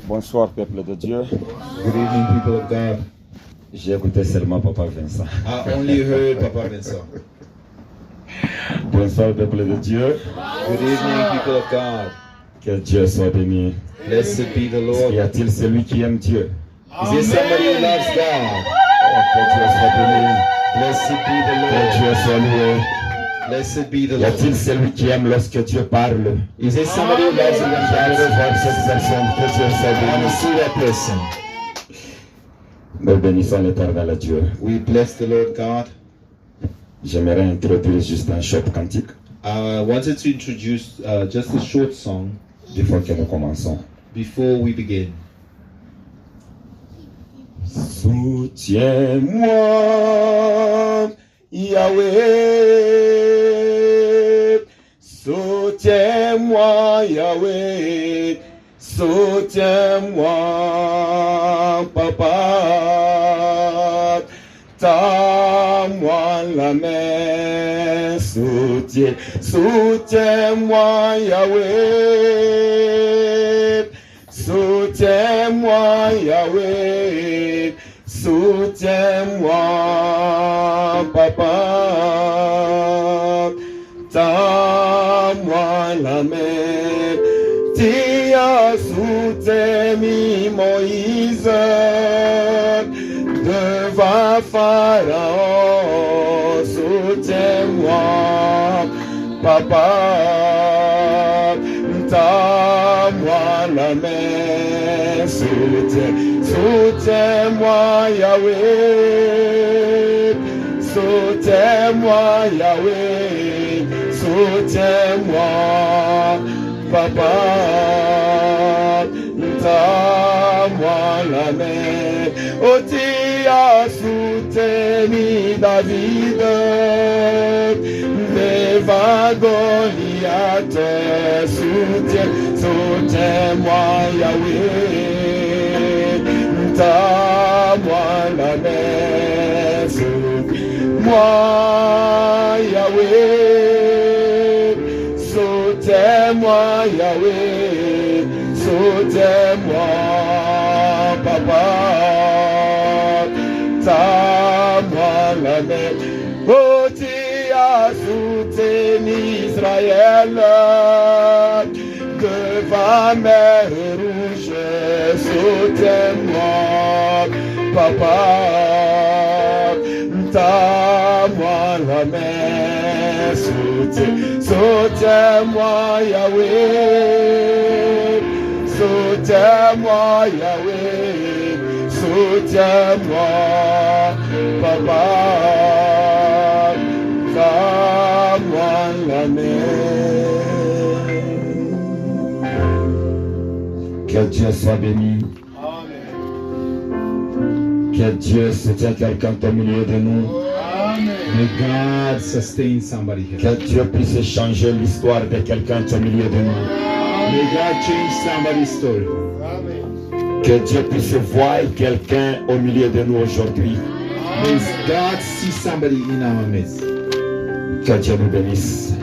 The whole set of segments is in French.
Bonsoir, peuple de Dieu. Good evening, people of God. J'ai écouté seulement Papa Vincent. I only heard Papa Vincent. Bonsoir, peuple de Dieu. Good evening, people of God. Que Dieu soit béni. Blessed be the Lord. Y a-t-il celui qui aime Dieu? Is there somebody who loves God? Oh, que Dieu soit béni. Blessed be the Que Lord. Dieu soit loué. Blessed be the Y a-t-il Lord. celui qui aime lorsque Dieu parle? Is there somebody who loves when J'aimerais God voir cette personne. Que Dieu soit I want béni. to see that person. Nous bénissons l'Éternel Dieu. We bless the Lord God. J'aimerais introduire juste un short cantique I wanted to introduce just a short song before que nous commençons. before we begin. Soutiens-moi, Yahweh. Soutiens-moi, Yahweh. Soutiens-moi, Papa. Tends-moi la main. Soutiens-moi, Yahweh. Soutiens-moi, Yahweh. Soutiens-moi, Papa. Tends-moi la main. Tu as soutenu Moïse devant Pharaon. Soutiens-moi, Papa. Tends-moi la main. Soutiens-moi, Yahweh. Soutiens-moi, Yahweh. Soutiens-moi, Papa. Tends-moi la main. Oh, tu as soutenu David devant Goliath. Soutiens-moi, Yahweh. Tends-moi la main. Soutiens-moi, Yahweh. Soutiens-moi, Yahweh. Soutiens-moi, Papa. Tends-moi la main. Oh, tu as soutenu Israël devant mer rouge. Soutiens-moi, Papa. Tends-moi la main. Soutiens-moi, Yahweh. Soutiens-moi, Yahweh. Soutiens-moi, Papa. Tends-moi la main. Que Dieu soit béni. Que Dieu soutienne quelqu'un au milieu de nous. May God sustain somebody here. Que Dieu puisse changer l'histoire de quelqu'un au milieu de nous. May God change somebody's story. Que Dieu puisse voir quelqu'un au milieu de nous aujourd'hui. May God see somebody in our midst. Que Dieu nous bénisse.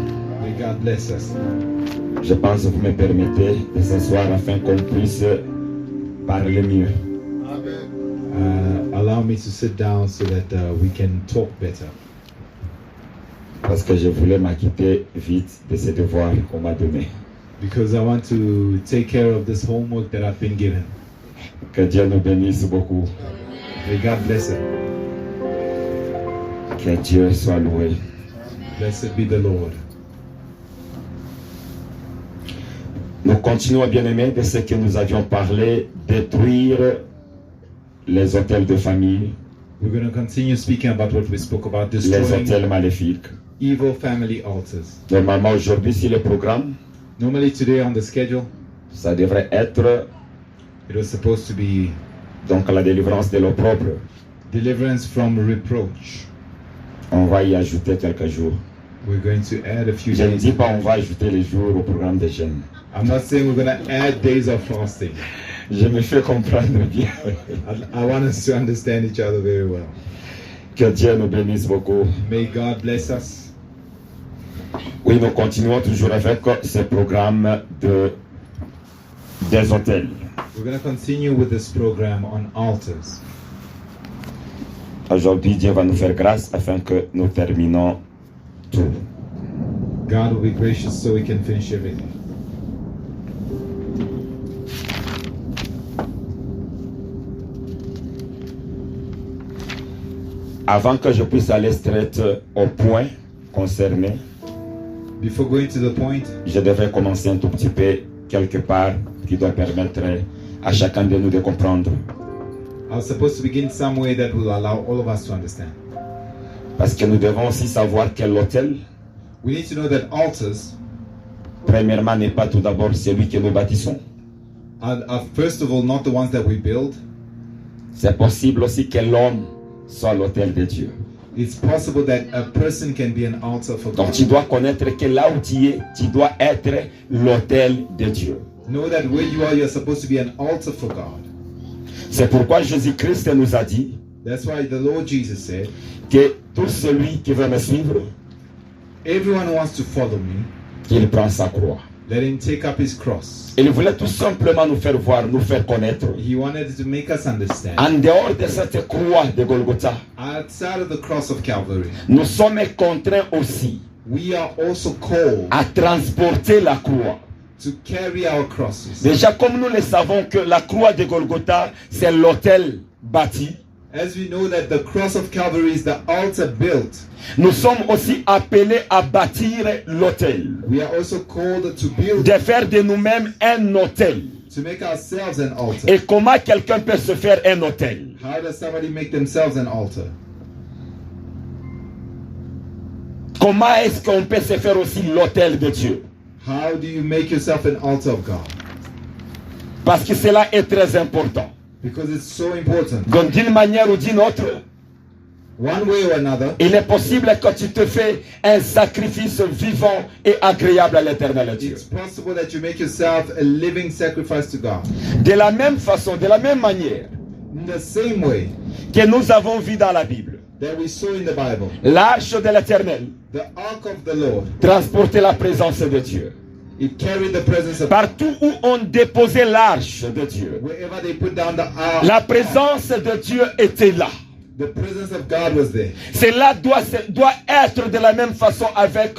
May God bless us. Je pense que vous me permettez de s'asseoir afin qu'on puisse parler mieux. Allow me to sit down so that we can talk better. Parce que je voulais m'acquitter vite de ces devoirs qu'on m'a donnés. Because I want to take care of this homework that I've been given. Que Dieu nous bénisse beaucoup. May God bless it. Que Dieu soit loué. Blessed be the Lord. Nous continuons, bien-aimés, de ce que nous avions parlé, détruire les hôtels de famille, We're going to continue speaking about what we spoke about, les destroying hôtels maléfiques. evil family altars. Normalement, aujourd'hui, sur le programme, Normally today on the schedule, ça devrait être it was supposed to be donc la délivrance de l'opprobre. deliverance from reproach. On va y ajouter quelques jours. We're going to add a few Je ne days. dis pas on va ajouter les jours au programme de jeûne. I'm not saying we're going to add days of fasting. Je me fais comprendre bien. I want us to understand each other very well. Que Dieu nous bénisse beaucoup. May God bless us. Oui, nous continuons toujours avec ce programme des hôtels. We're going to continue with this program on altars. Aujourd'hui, Dieu va nous faire grâce afin que nous terminons tout. God will be gracious so we can finish everything. Avant que je puisse aller straight au point concerné, Before going to the point, je devrais commencer un tout petit peu quelque part qui doit permettre à chacun de nous de comprendre. I was supposed to begin some way that will allow all of us to understand. Parce que nous devons aussi savoir que l'autel, We need to know that altars premièrement, n'est pas tout d'abord celui que nous bâtissons. are first of all not the ones that we build. C'est possible aussi que l'homme soit l'autel de Dieu. It's possible that a person can be an altar for Donc God. tu dois connaître que là où tu es, tu dois être l'autel de Dieu. Know that where you are, you're supposed to be an altar for God. C'est pourquoi Jésus-Christ nous a dit That's why the Lord Jesus said, que tout celui qui veut me suivre, everyone who wants to follow me, qu'il prend sa croix. let him take up his cross. Il voulait tout simplement nous faire voir, nous faire connaître. He wanted to make us understand. En dehors de cette croix de Golgotha, Outside of the cross of Calvary, nous sommes contraints aussi we are also called à transporter la croix. to carry our crosses. Déjà, comme nous le savons que la croix de Golgotha, c'est l'autel bâti, As we know that the cross of Calvary is the altar built, nous sommes aussi appelés à bâtir l'autel, we are also called to build, de faire de nous-mêmes un autel. to make ourselves an altar. Et comment quelqu'un peut se faire un autel? How does somebody make themselves an altar? Comment est-ce qu'on peut se faire aussi l'autel de Dieu? How do you make yourself an altar of God? Parce que cela est très important. Because it's so important. Donc d'une manière ou d'une autre, One way or another, il est possible que tu te fais un sacrifice vivant et agréable à l'Éternel Dieu. it's possible that you make yourself a living sacrifice to God. De la même façon, de la même manière In the same way que nous avons vu dans la Bible, that we saw in the Bible, l'arche de l'Éternel the ark of the Lord, transportait la présence de Dieu. it carried the presence of God. Partout où on déposait l'arche de Dieu, Wherever they put down the ark, la présence de Dieu était là. the presence of God was there. Cela doit être de la même façon avec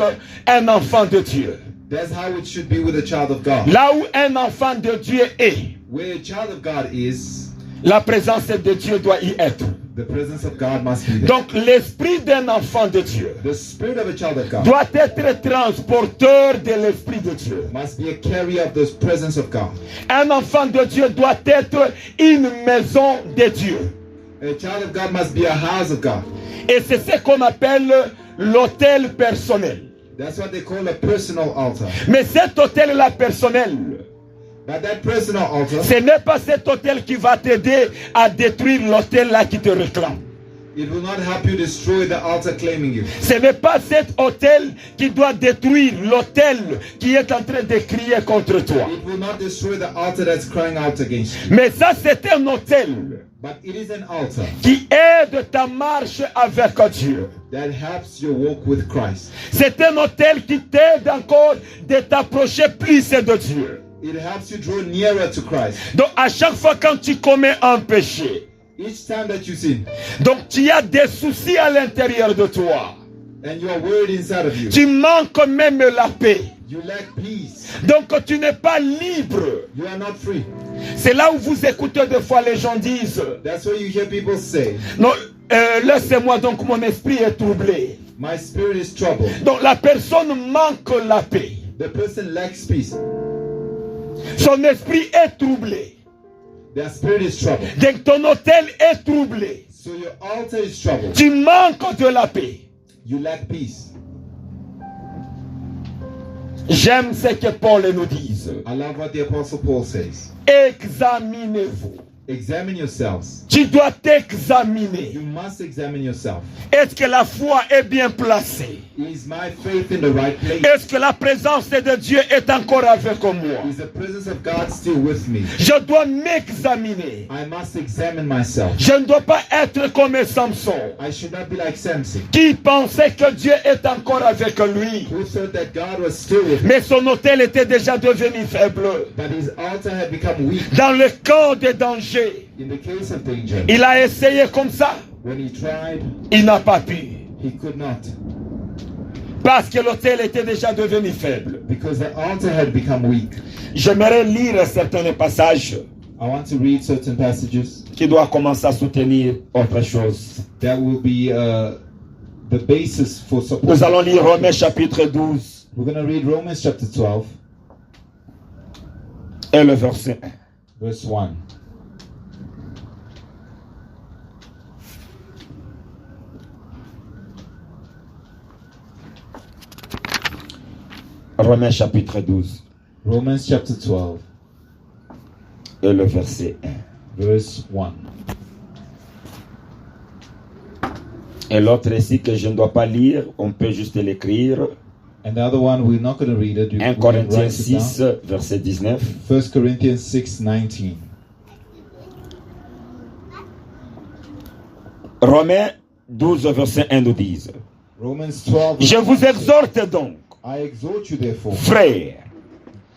un enfant de Dieu. That's how it should be with a child of God. Là où un enfant de Dieu est, Where a child of God is, la présence de Dieu doit y être. the presence of God must be there. Donc l'esprit d'un enfant de Dieu The spirit of a child of God doit être transporteur de l'esprit de Dieu. must be a carrier of the presence of God. Un enfant de Dieu doit être une maison de Dieu. A child of God must be a house of God. Et c'est ce qu'on appelle l'autel personnel. That's what they call a personal altar. Mais cet autel-là personnel, But that personal altar, ce n'est pas cet autel qui va t'aider à détruire l'autel-là qui te réclame. it will not help you destroy the altar claiming you. Ce n'est pas cet autel qui doit détruire l'autel qui est en train de crier contre toi. It will not destroy the altar that's crying out against you. Mais ça, c'est un autel But it is an altar qui aide ta marche avec Dieu. that helps your walk with Christ. C'est un autel qui t'aide encore de t'approcher plus de Dieu. It helps you draw nearer to Christ. Donc à chaque fois quand tu commets un péché, Each time that you sin donc tu as des soucis à l'intérieur de toi. and you are worried inside of you, Tu manques même la paix. you lack peace. Donc tu n'es pas libre. You are not free. C'est là où vous écoutez des fois les gens disent That's why you hear people say, non, laissez-moi, donc mon esprit est troublé. my spirit is troubled. Donc la personne manque la paix. The person lacks peace. Son esprit est troublé. Their spirit is troubled. Donc ton autel est troublé. So your altar is troubled. Tu manques de la paix. You lack peace. J'aime ce que Paul nous dit. I love what the Apostle Paul says. Examinez-vous. examine yourselves. Tu dois t'examiner. You must examine yourself. Est-ce que la foi est bien placée? Is my faith in the right place? Est-ce que la présence de Dieu est encore avec moi? Is the presence of God still with me? Je dois m'examiner. I must examine myself. Je ne dois pas être comme Samson, I should not be like Samson, qui pensait que Dieu est encore avec lui. who thought that God was still with him, Mais son autel était déjà devenu faible. but his altar had become weak. Dans le cas de danger, In the case of danger, il a essayé comme ça. when he tried, Il n'a pas pu. he could not, Parce que l'autel était déjà devenu faible. because the altar had become weak. J'aimerais lire certains passages I want to read certain passages qui doivent commencer à soutenir autre chose. that will be the basis for support. Nous allons lire Romains chapitre 12 We're going to read Romans chapter 12, et le verset 1. verse 1. Romains chapitre 12 Romans chapter 12, et le verset 1. verse 1. Et l'autre ici que je ne dois pas lire, on peut juste l'écrire. And the other one, we're not going to read it. 1 can Corinthiens write it down. 6, verset 19. 1 Corinthians 6:19. Romains 12, verset 1 nous dit: Romans 12. Je vous exhorte donc, I exhort you therefore, frères,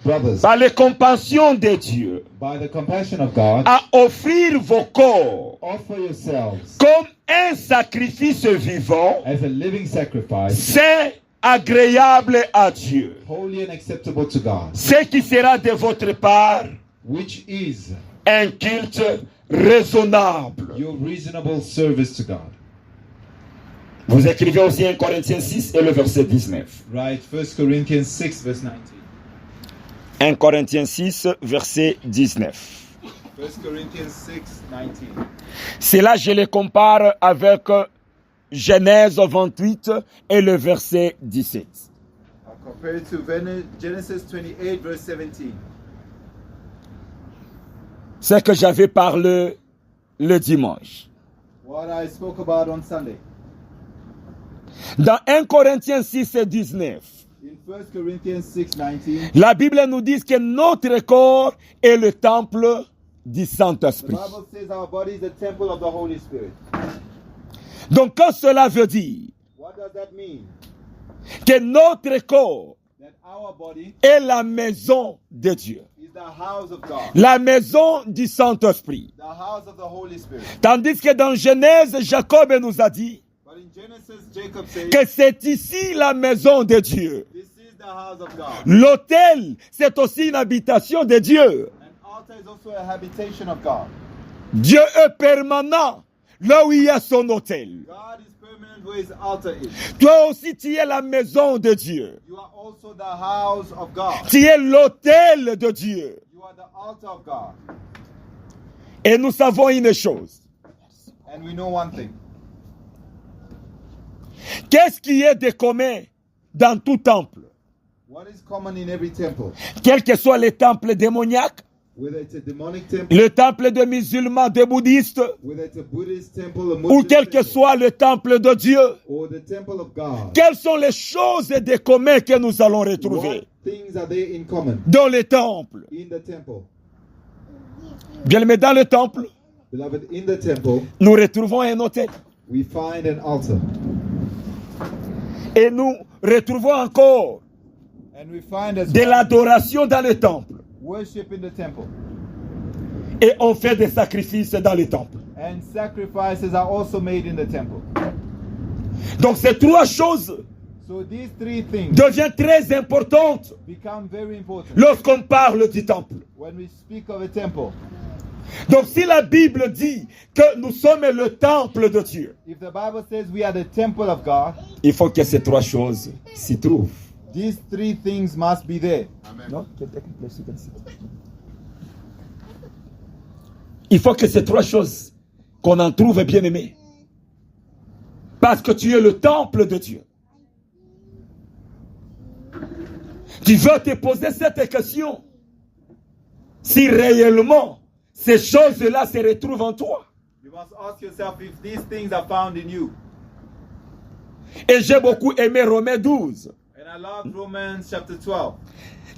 brothers, par les compassions de Dieu, by the compassion of God, à offrir vos corps offer yourselves comme un sacrifice vivant, as a living sacrifice, saint, agréable à Dieu, holy and acceptable to God, ce qui sera de votre part which is un culte raisonnable. your reasonable service to God. Vous écrivez aussi 1 Corinthiens 6 et le verset 19. Right, 1 Corinthians 6, verse 19. 1 Corinthiens 6, verset 19. 1 Corinthians 6, 19. C'est là je les compare avec Genèse 28 et le verset 17. Compared to Genesis 28, verse 17. C'est que j'avais parlé le dimanche. What I spoke about on Sunday. Dans 1 Corinthiens 6 et 19, In 1 Corinthians 6, 19, la Bible nous dit que notre corps est le temple du the Saint-Esprit. Bible says our body is the temple of the Holy Spirit. Donc quand cela veut dire What does that mean? que notre corps That our body est la maison de Dieu, is the house of God, la maison du Saint-Esprit. the house of the Holy Spirit. Tandis que dans Genèse, Jacob nous a dit But in Genesis, Jacob says, que c'est ici la maison de Dieu. this is the house of God. L'autel, c'est aussi une habitation de Dieu. An altar is also a habitation of God. Dieu est permanent là où il y a son autel. God is permanent where his altar is. Toi aussi, tu es la maison de Dieu. You are also the house of God. Tu es l'autel de Dieu. You are the altar of God. Et nous savons une chose. And we know one thing. Qu'est-ce qui est de commun dans tout temple? What is common in every temple? Quel que soit le temple démoniaque, Whether it's a demonic temple, le temple de musulmans, de bouddhistes, whether it's a Buddhist temple, a ou Muslim quel que temple, soit le temple de Dieu, or the temple of God. quelles sont les choses de commun que nous allons retrouver What things are there in common dans les temples? in the temple? Bien, mais dans le temple, Beloved, in the temple, nous retrouvons un autel. we find an altar. Et nous retrouvons encore And we find as de l'adoration dans le temple. worship in the temple. Et on fait des sacrifices dans le temple. And sacrifices are also made in the temple. Donc ces trois choses So these three things deviennent très importantes become very important lorsqu'on parle du temple. when we speak of a temple. Donc si la Bible dit que nous sommes le temple de Dieu, If the Bible says we are the temple of God, il faut que ces trois choses s'y trouvent. these three things must be there. Non? Il faut que ces trois choses qu'on en trouve bien aimé. Parce que tu es le temple de Dieu. Tu veux te poser cette question. Si réellement ces choses-là se retrouvent en toi. You must ask yourself if these things are found in you. Et j'ai beaucoup aimé Romains 12. And I love Romans chapter 12.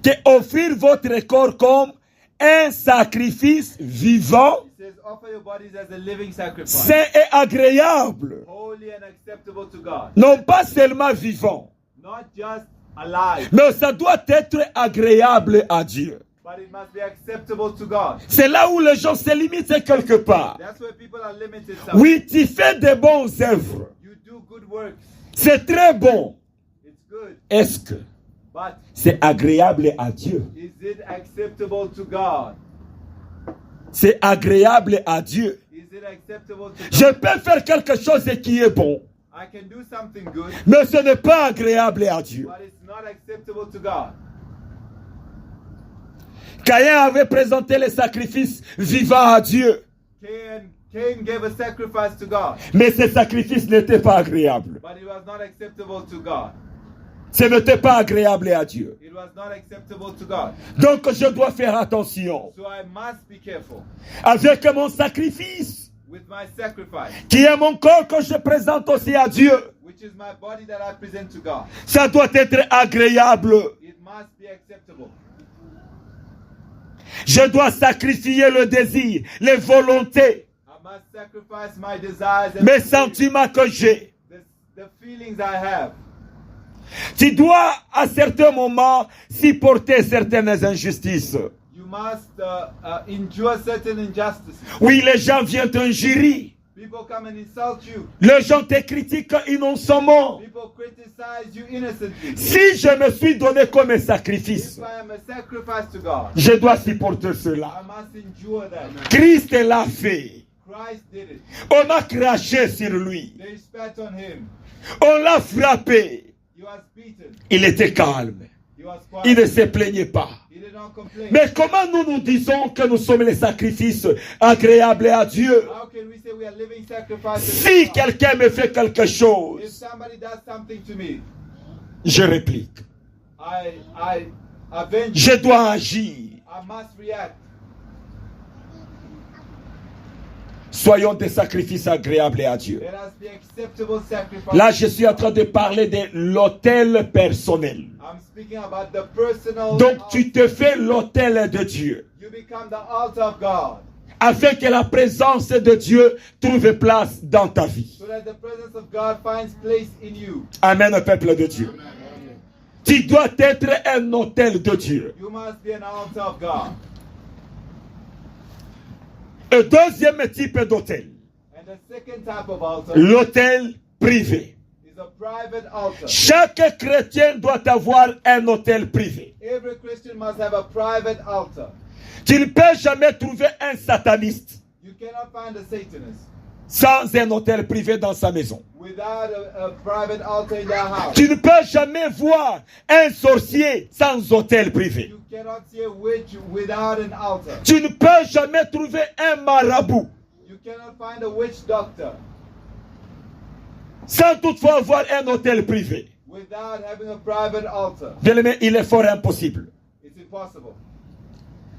Que offrir votre corps comme un sacrifice vivant, It says, offer your bodies as a living sacrifice, saint et agréable. holy and acceptable to God. Non pas seulement vivant, Not just alive, mais ça doit être agréable à Dieu. but it must be acceptable to God. C'est là où les gens se limitent quelque part. That's where people are limited. Oui, tu fais de bonnes œuvres. You do good works. C'est très bon. It's good. Est-ce que But c'est agréable à Dieu? is it acceptable to God? C'est agréable à Dieu. Is it acceptable to God? Je peux faire quelque chose qui est bon, I can do something good, mais ce n'est pas agréable à Dieu. but it's not acceptable to God. Caïn avait présenté les sacrifices vivants à Dieu, Cain gave a sacrifice to God, mais ces sacrifices n'étaient pas agréables. but it was not acceptable to God. Ce n'était pas agréable à Dieu. It was not acceptable to God. Donc je dois faire attention So I must be careful avec mon sacrifice, with my sacrifice, qui est mon corps que je présente aussi à Dieu. which is my body that I present to God. Ça doit être agréable. It must be acceptable. Je dois sacrifier le désir, les volontés, I must sacrifice my desires and mes sentiments que j'ai. the feelings I have. Tu dois à certains moments supporter certaines injustices. You must endure certain injustices. Oui, les gens viennent t'injurier. People come and insult you. Les gens te critiquent innocemment. People criticize you innocently. Si je me suis donné comme un sacrifice, If I am a sacrifice to God, je dois supporter I cela. must endure that. Christ l'a fait. Christ did it. On a craché sur lui. They spat on him. On l'a frappé. He was beaten. Il était calme. He was Il quiet. ne se plaignait pas. He did not complain. Mais comment nous disons que nous sommes les sacrifices agréables à Dieu? How can we say we are living sacrifices? Si to God? quelqu'un me fait quelque If chose, somebody does something to me, je réplique. I avenge. Je dois agir. I must react. Soyons des sacrifices agréables à Dieu. Let us be acceptable sacrifices. Là, je suis en train de parler de l'autel personnel. I'm speaking about the personal. Donc, tu te fais l'autel de Dieu, You become the altar of God, afin que la présence de Dieu trouve place dans ta vie. so that the presence of God finds place in you. Amen, peuple de Dieu. Tu dois être un autel de Dieu. You must be an altar of God. Un deuxième type d'autel, And the second type of altar l'autel privé. is a private altar. Chaque chrétien doit avoir un autel privé. Every Christian must have a private altar. Tu ne peux jamais trouver un sataniste You cannot find a Satanist sans un autel privé dans sa maison. without a private altar in their house. Tu ne peux jamais voir un sorcier sans autel privé. You cannot see a witch without an altar. Tu ne peux jamais trouver un marabout You cannot find a witch doctor sans toutefois avoir un autel privé. without having a private altar. Bien-aimé, il est fort impossible. It's impossible.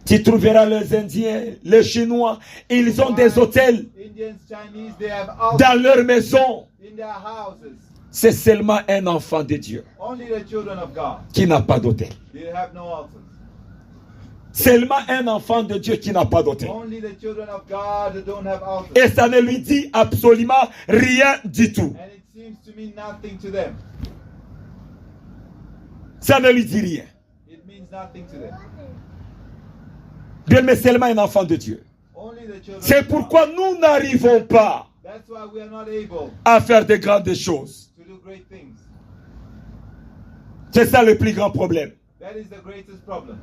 Tu trouveras les Indiens, les Chinois, ils ont des hôtels Indians, Chinese, they have altars dans leur maison. in their houses. C'est seulement un enfant de Dieu Only the children of God. qui n'a pas d'hôtel. They have no altars. Seulement un enfant de Dieu qui n'a pas d'hôtel. Only the children of God that don't have altars. Et ça ne lui dit absolument rien du tout. And it seems to mean nothing to them. Ça ne lui dit rien. It means nothing to them. Bien, mais seulement un enfant de Dieu. Only the children C'est of God. pourquoi nous n'arrivons pas That's why we are not able à faire de grandes choses. to do great things. C'est ça le plus grand problème. That is the greatest problem.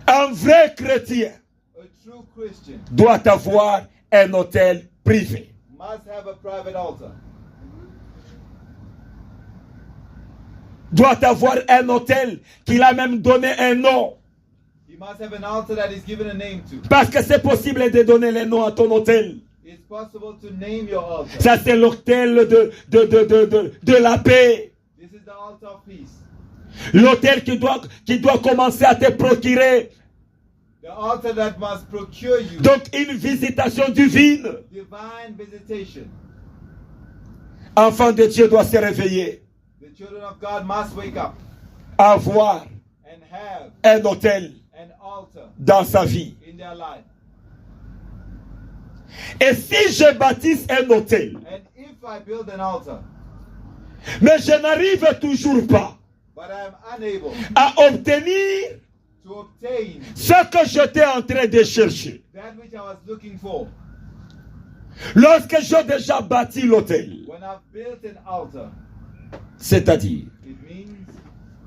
Un vrai chrétien A true Christian doit avoir un hôtel privé. must have a private altar. Doit avoir un hôtel qu'il a même donné un nom. He must have an altar that is given a name to. Parce que c'est possible de donner le nom à ton hôtel. It's possible to name your altar. Ça, c'est l'hôtel de la paix. This is the altar of peace. L'hôtel qui doit commencer à te procurer The altar that must procure you Donc une visitation divine. divine visitation. Enfant de Dieu doit se réveiller, The children of God must wake up avoir and have un autel an altar dans sa vie. in their life. Et si je bâtisse un autel, And if I build an altar, mais je n'arrive toujours pas but I am unable à obtenir to obtain ce que j'étais en train de chercher, that which I was looking for, lorsque j'ai déjà bâti l'autel, when I've built an altar, c'est-à-dire, it means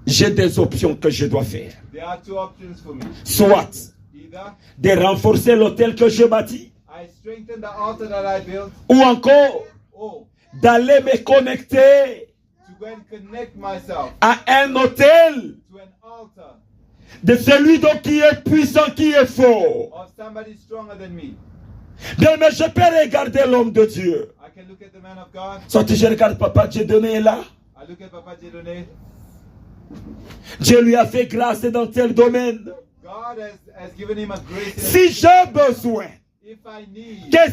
j'ai des options que je dois faire. there are two options for me. Soit Either de renforcer l'autel que je bâtis, I strengthen the altar that I built, ou encore or d'aller me connecter to go and connect myself à un autel to an altar de celui donc qui est puissant, qui est fort. of somebody stronger than me. Bien, mais je peux regarder l'homme de Dieu. I can look at the man of God. Soit je regarde Papa Dieudonné là. I look at Papa Dieudonné. Dieu lui a fait grâce dans tel domaine. God has given him a grace. Si j'ai besoin If I need que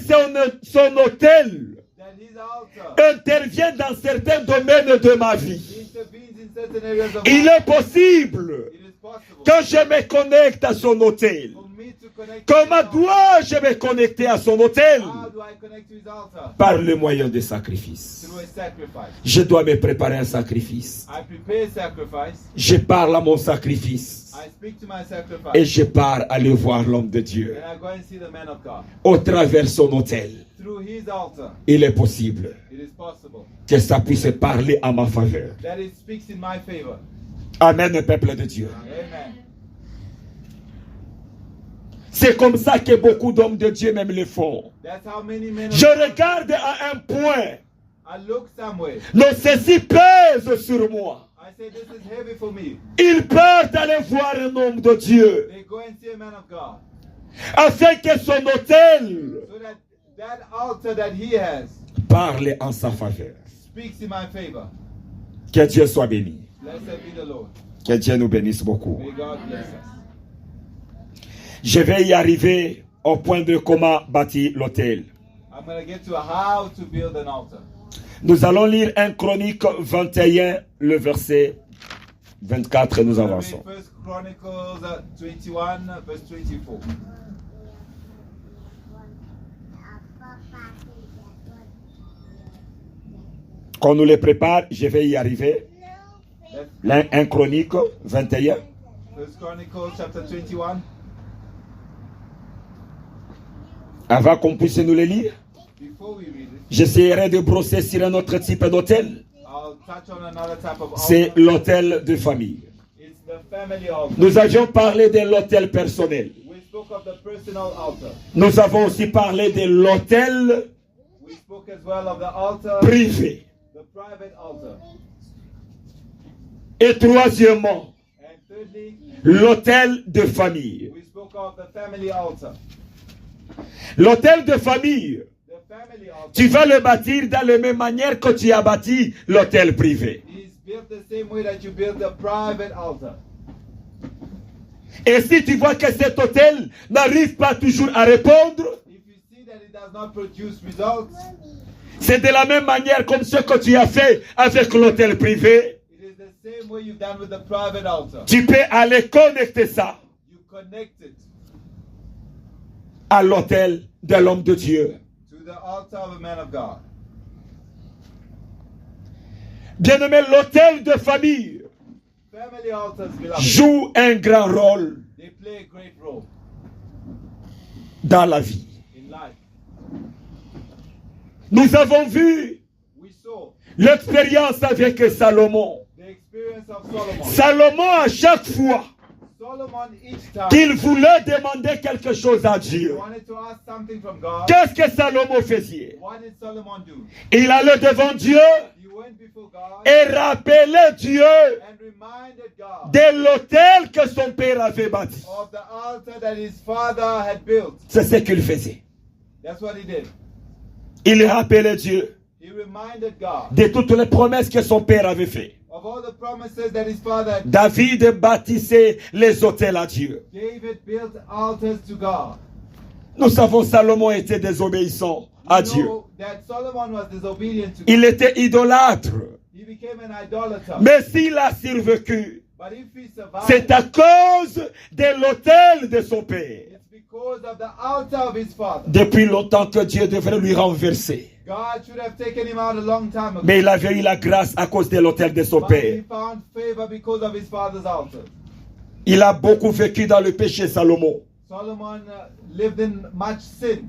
son autel that his altar intervienne dans certains domaines de ma vie, intervenes in certain areas of il life, est possible it is possible que je me connecte à son autel. for me to connect to Comment his altar. dois-je me connecter à son autel? How do I connect to his altar? Par le moyen des sacrifices. Through a sacrifice. Je dois me préparer un sacrifice. I prepare a sacrifice. Je parle à mon sacrifice. I speak to my sacrifice. Et je pars aller voir l'homme de Dieu. And I go and see the man of God. Au travers son autel, Through his altar, il est possible it is possible que ça puisse parler à ma faveur. that it speaks in my favor. Amen, peuple de Dieu. Amen. C'est comme ça que beaucoup d'hommes de Dieu même le font. That's how many men of Je God. regarde à un point. I look somewhere. Non, ceci pèse sur moi. I say, this is heavy for me. Ils peuvent aller voir un homme de Dieu They go and see a man of God. afin que son autel So that that altar that he has parle en sa faveur. speaks in my favor. Que Dieu soit béni. Blessed be the Lord. Que Dieu nous bénisse beaucoup. May God bless us. Je vais y arriver au point de comment bâtir l'autel. I'm going to get to how to build an altar. Nous allons lire 1 Chronique 21, le verset 24, nous I'm going to avançons. read 1 Chronicles 21, verse 24. Qu'on nous les prépare, je vais y arriver. That's 1 Chronique 21. 1 Chronicles chapter 21. Avant qu'on puisse nous les lire, Before we read it, j'essaierai de brosser sur un autre type d'autel. I'll touch on another type of C'est altar. l'autel de famille. It's the family altar. Nous avions parlé de l'autel personnel. We spoke of the personal altar. Nous avons aussi parlé de l'autel We spoke as well of the altar, privé. the private altar. Et troisièmement, And thirdly, l'autel de famille. we spoke of the family altar. L'autel de famille, The family altar tu vas le bâtir dans la même manière que tu as bâti l'autel privé. is built the same way that you build the private altar. Et si tu vois que cet autel n'arrive pas toujours à répondre, If you see that it does not produce results, c'est de la même manière comme ce que tu as fait avec l'autel privé. it is the same way you've done with the private altar. Tu peux aller connecter ça You connect it à l'autel de l'homme de Dieu. to the altar of a man of God. Bien-aimé, l'autel de famille Family altars, beloved, joue un grand rôle they play a great role dans la vie. in life. Nous avons vu We saw l'expérience avec Salomon. the experience of Solomon. Salomon, à chaque fois Solomon, each time qu'il voulait demander quelque chose à he Dieu, wanted to ask something from God, qu'est-ce que Salomon faisait? what did Solomon do? Il allait devant Dieu He went before God et rappelait Dieu and reminded God de l'autel que son père avait bâti. of the altar that his father had built. C'est ce qu'il faisait. That's what he did. Il rappelait Dieu He reminded God de toutes les promesses que son père avait faites. Of all the promises that his father David bâtissait les autels à Dieu. David built altars to God. Nous savons Salomon était désobéissant à We Dieu. know that Solomon was disobedient to God. Il était idolâtre. He became an idolater. Mais s'il a survécu, But if he survived, c'est à cause de l'autel de son père. it's because of the altar of his father. Depuis longtemps que Dieu devrait lui renverser. God should have taken him out a long time ago. Mais il avait eu la grâce à cause de l'autel de son But he père. found favor because of his father's altar. Il a beaucoup vécu dans le péché, Salomon, Solomon lived in much sin.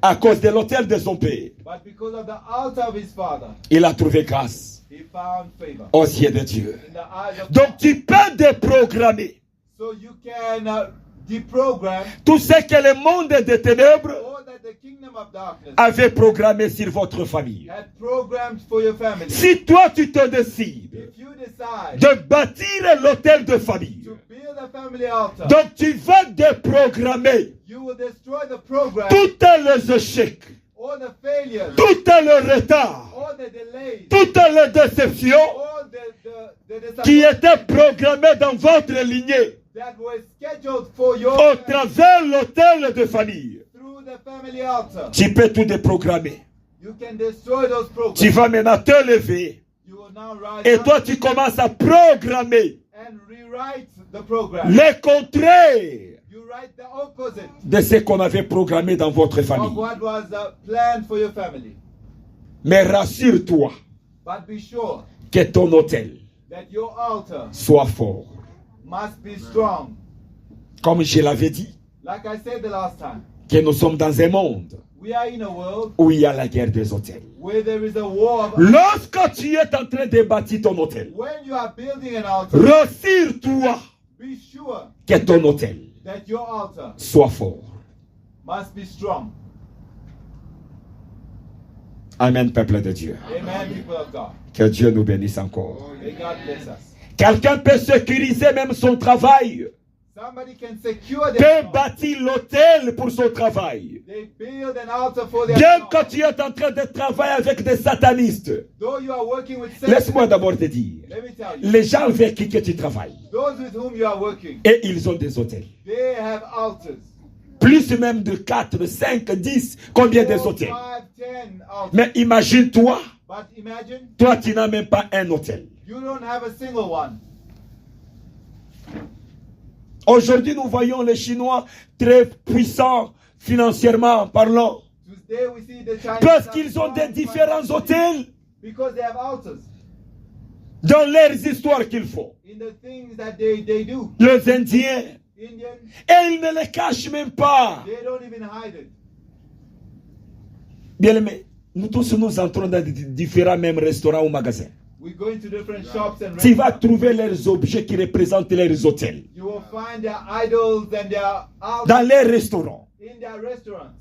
à cause de l'autel de son père. But because of the altar of his father, Il a trouvé grâce he found favor aux yeux de Dieu. in the eyes of Donc God. tu peux déprogrammer So you can deprogram tout ce que le monde des ténèbres all that the kingdom of darkness avait programmé sur votre famille. had programmed for your family. Si toi tu te décides If you decide de bâtir l'autel de famille, to build a family altar, donc tu vas déprogrammer you will destroy the program, tous les échecs, all the failures, tout le retard, all the delays, toutes les déceptions all the qui disappointments étaient programmées dans votre lignée that were scheduled for your au family travers l'autel de famille. through the family altar. Tu peux tout déprogrammer. You can destroy those programs. Tu vas maintenant te lever You will now rise et up toi tu commences à programmer and rewrite the program. le contraire You write the opposite de ce qu'on avait programmé dans votre of famille. what was planned for your family. Mais rassure-toi But be sure que ton autel that your altar soit fort. must be strong. Comme je l'avais dit, Like I said the last time, que nous sommes dans un monde we are in a world où il y a la guerre des hôtels. where there is a war of... Lorsque tu es en train de bâtir ton hôtel, When you are building an altar, rassure-toi be sure que ton hôtel that your altar soit fort. must be strong. Amen, peuple de Dieu. Amen, people of God. Que Dieu nous bénisse encore. May God bless us. Quelqu'un peut sécuriser même son travail, Somebody can secure peut their job. bâtir l'hôtel pour son travail. They build an altar for their Bien job. que tu es en train de travailler avec des satanistes, Though you are working with Satan, laisse-moi d'abord te dire, let me tell you, les gens avec qui que tu travailles, those with whom you are working, et ils ont des hôtels. they have altars. Plus même de 4, 5, 10, combien des 4, hôtels. 5, 10 altars. Mais imagine-toi, But imagine, toi tu n'as même pas un hôtel. you don't have a single one. Aujourd'hui nous voyons les Chinois très puissants financièrement parlant, Today we see the Chinese parce are qu'ils ont strong des différents hôtels because they have altars dans leurs histoires qu'ils font. in the things that they do. Les Indiens, Indians, et ils ne les cachent même pas. they don't even hide it. Bien aimé, nous tous nous entrons dans différents mêmes restaurants ou magasins. We go into different shops and Tu vas restaurants. trouver leurs objets qui représentent leurs hôtels. You will find their idols and their altars Dans leurs restaurants, in their restaurants,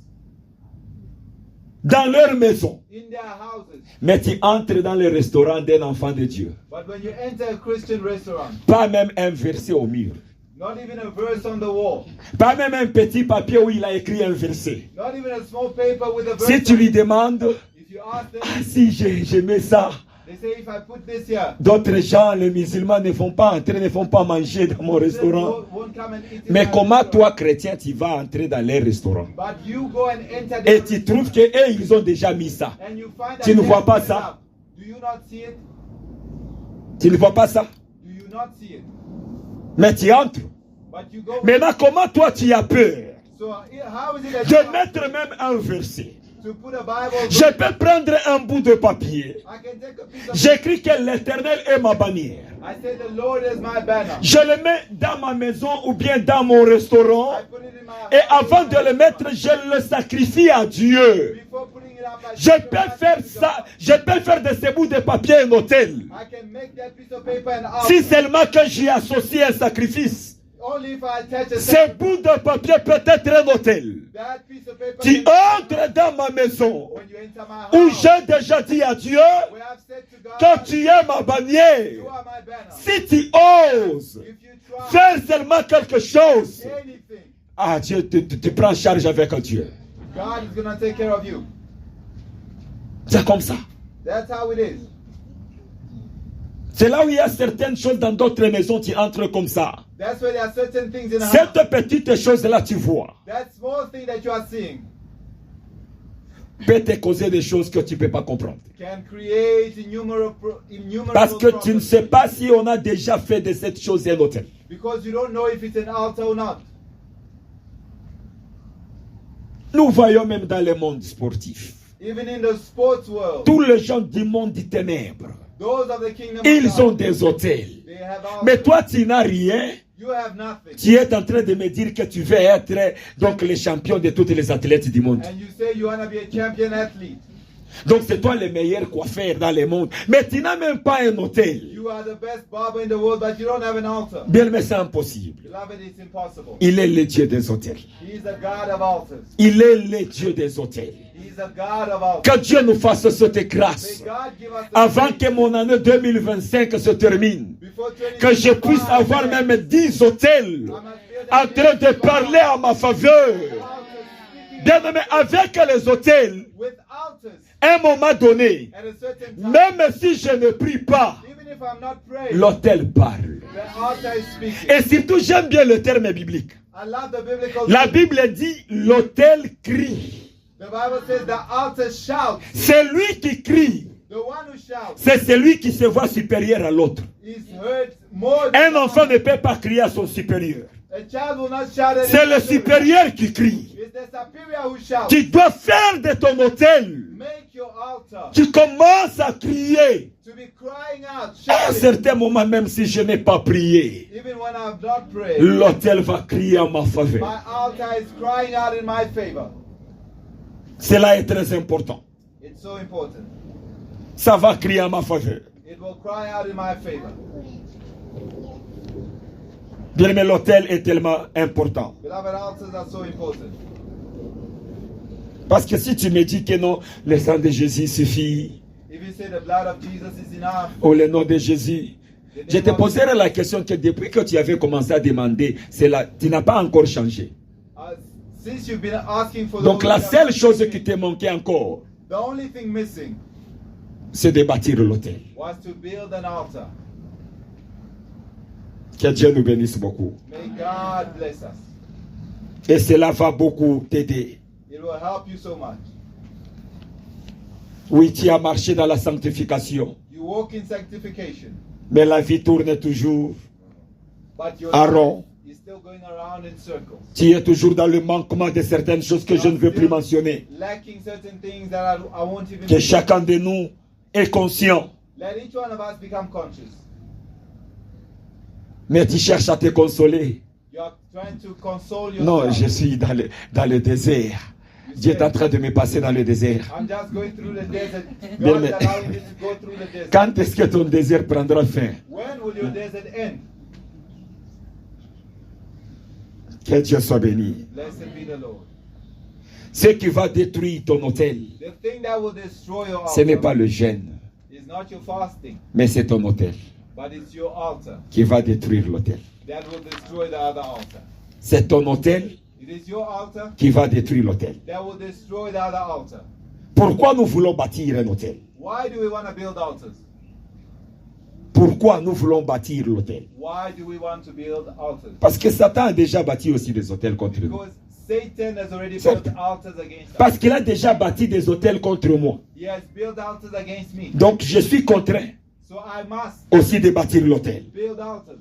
dans leurs maisons. in their houses. Mais tu entres dans le restaurant d'un enfant de Dieu. But when you enter a Christian restaurant, Pas même un verset au mur. not even a verse on the wall, Pas même un petit papier où il a écrit un verset. not even a small paper with a verse. Si tu on lui it. demandes, If you ask them, si je mets ça, they say, if I put this here, d'autres gens, les musulmans, ne vont pas entrer, ne vont pas manger dans mon they restaurant. won't come and eat in Mais my comment restaurant. toi, chrétien, tu vas entrer dans les restaurants? But you go and enter Et the tu trouves qu'eux, ils ont déjà mis ça. and you find that Tu ne they vois have pas put it ça? up. Do you not see it? Tu ne vois pas ça? Do you not see it? Mais tu entres. But you go. Maintenant, comment toi, tu as peur So how is it that de you have mettre même un verset? to put a Bible? Je peux prendre un bout de papier. I can take a piece of. J'écris que l'Éternel est ma bannière. I say the Lord is my banner. Je le mets dans ma maison ou bien dans mon restaurant. I put it in my. Et avant de le mettre, je le sacrifie à Dieu. Before putting it up, I Je peux faire ça. Je peux faire de ces bouts de papier un hôtel. I can make that piece of paper an altar. Si seulement que j'y associe un sacrifice. Only if I attach a Ce bout de papier peut être un hôtel. that piece of paper. Tu can- entres dans ma maison When you enter my où house, j'ai déjà dit à Dieu where I've said to God, que tu es ma bannière. you are my banner. Si tu oses If you try faire seulement quelque chose, anything, ah Dieu, tu prends charge avec Dieu. God is gonna take care of you. C'est comme ça. That's how it is. C'est là où il y a certaines choses dans d'autres maisons, tu entres comme ça. That's where there are certain things in a house. Cette petite chose-là, tu vois, That small thing that you are seeing peut te causer des choses que tu ne peux pas comprendre. can create innumerable Parce que tu ne problems. sais pas si on a déjà fait de cette chose un hôtel. Because you don't know if it's an altar or not. Nous voyons même dans le monde sportif. Even in the sports world, Tous les gens du monde des ténèbres, those of the kingdom ils of ont God, des hôtels. they have altars. Mais toi, tu n'as rien. You have nothing. Tu es en train de me dire que tu veux être donc le champion de tous les athlètes du monde. And you say you want to be a champion athlete. Donc c'est toi le meilleur coiffeur dans le monde. Mais tu n'as même pas un hôtel. You are the best barber in the world, but you don't have an altar. Bien, mais c'est impossible. Beloved, it's impossible. Il est le Dieu des hôtels. He's a God of altars. Il est le Dieu des hôtels. He's a God of altars. Que Dieu nous fasse cette May grâce. God give us the Avant grace que mon année 2025 se termine. before Que je 2025, puisse avoir même 10 hôtels I must build en a train de parler à ma faveur. altar speaking Bien, mais avec les hôtels, with altars à un moment donné, at a certain time. même si je ne prie pas, Even if I'm not praying, l'hôtel parle. the altar is speaking. Et surtout, j'aime bien le terme biblique. I love the biblical. La Bible dit l'autel crie. The Bible says the altar shouts. C'est lui qui crie. The one who shouts C'est celui qui se voit supérieur à l'autre. is heard more Un than enfant ne peut pas crier à son supérieur. a child will not shout at C'est his le superior. supérieur qui crie. It's the superior who shouts. Tu dois faire de ton autel. Make your altar Tu commences à crier. to be crying out, À un shouting. certain moment, même si je n'ai pas prié, Even when I've not prayed, l'autel va crier en ma my faveur. altar is crying out in my favor. Cela est très important. It's so important. Ça va crier en ma faveur. It will cry out in my favor. Bien, mais l'autel est tellement important. Beloved, altars are so important. Parce que si tu me dis que non, le sang de Jésus suffit, If you say the blood of Jesus is enough, ou le nom de Jésus, je te poserai la question que depuis que tu avais commencé à demander, tu n'as pas encore changé. since you've been asking for the Donc Holy la seule Spirit, chose qui te manquait encore, the only thing missing c'est de bâtir l'autel. was to build an altar. Que Dieu nous bénisse beaucoup. May God bless us. Et cela va beaucoup t'aider. It will help you so much. Oui, tu as marché dans la sanctification, You walk in sanctification, mais la vie tourne toujours but your en life rond. is still going around in circles. Tu es toujours dans le manquement de certaines choses que je ne veux plus mentionner. Lacking certain things that I won't even Que chacun de nous est conscient. Let each one of us become conscious. Mais tu cherches à te consoler. You are trying to console yourself. Non, je suis dans le désert. Dieu est en train de me passer dans le désert. I'm just going through the desert. Bien, God mais- is allowing me to go through the desert. Quand est-ce que ton désert prendra fin? When will your desert end? Que Dieu soit béni. Blessed be the Lord. Ce qui va détruire ton hôtel, The thing that will destroy your ce n'est pas altar le jeûne, is not your fasting, mais c'est ton hôtel but it's your altar qui va détruire l'hôtel. that will destroy the other altar. C'est ton hôtel It is your altar qui va détruire l'hôtel. that will destroy the other altar. Pourquoi nous voulons bâtir un hôtel? Why do we want to build altars? Pourquoi nous voulons bâtir l'hôtel? Why do we want to build altars? Parce que Satan a déjà bâti aussi des hôtels contre nous. Because Satan has already C'est- built altars against us. Parce qu'il a déjà bâti des hôtels contre moi. He has built altars against me. Donc je suis contraint So I must aussi de bâtir l'hôtel. build altars.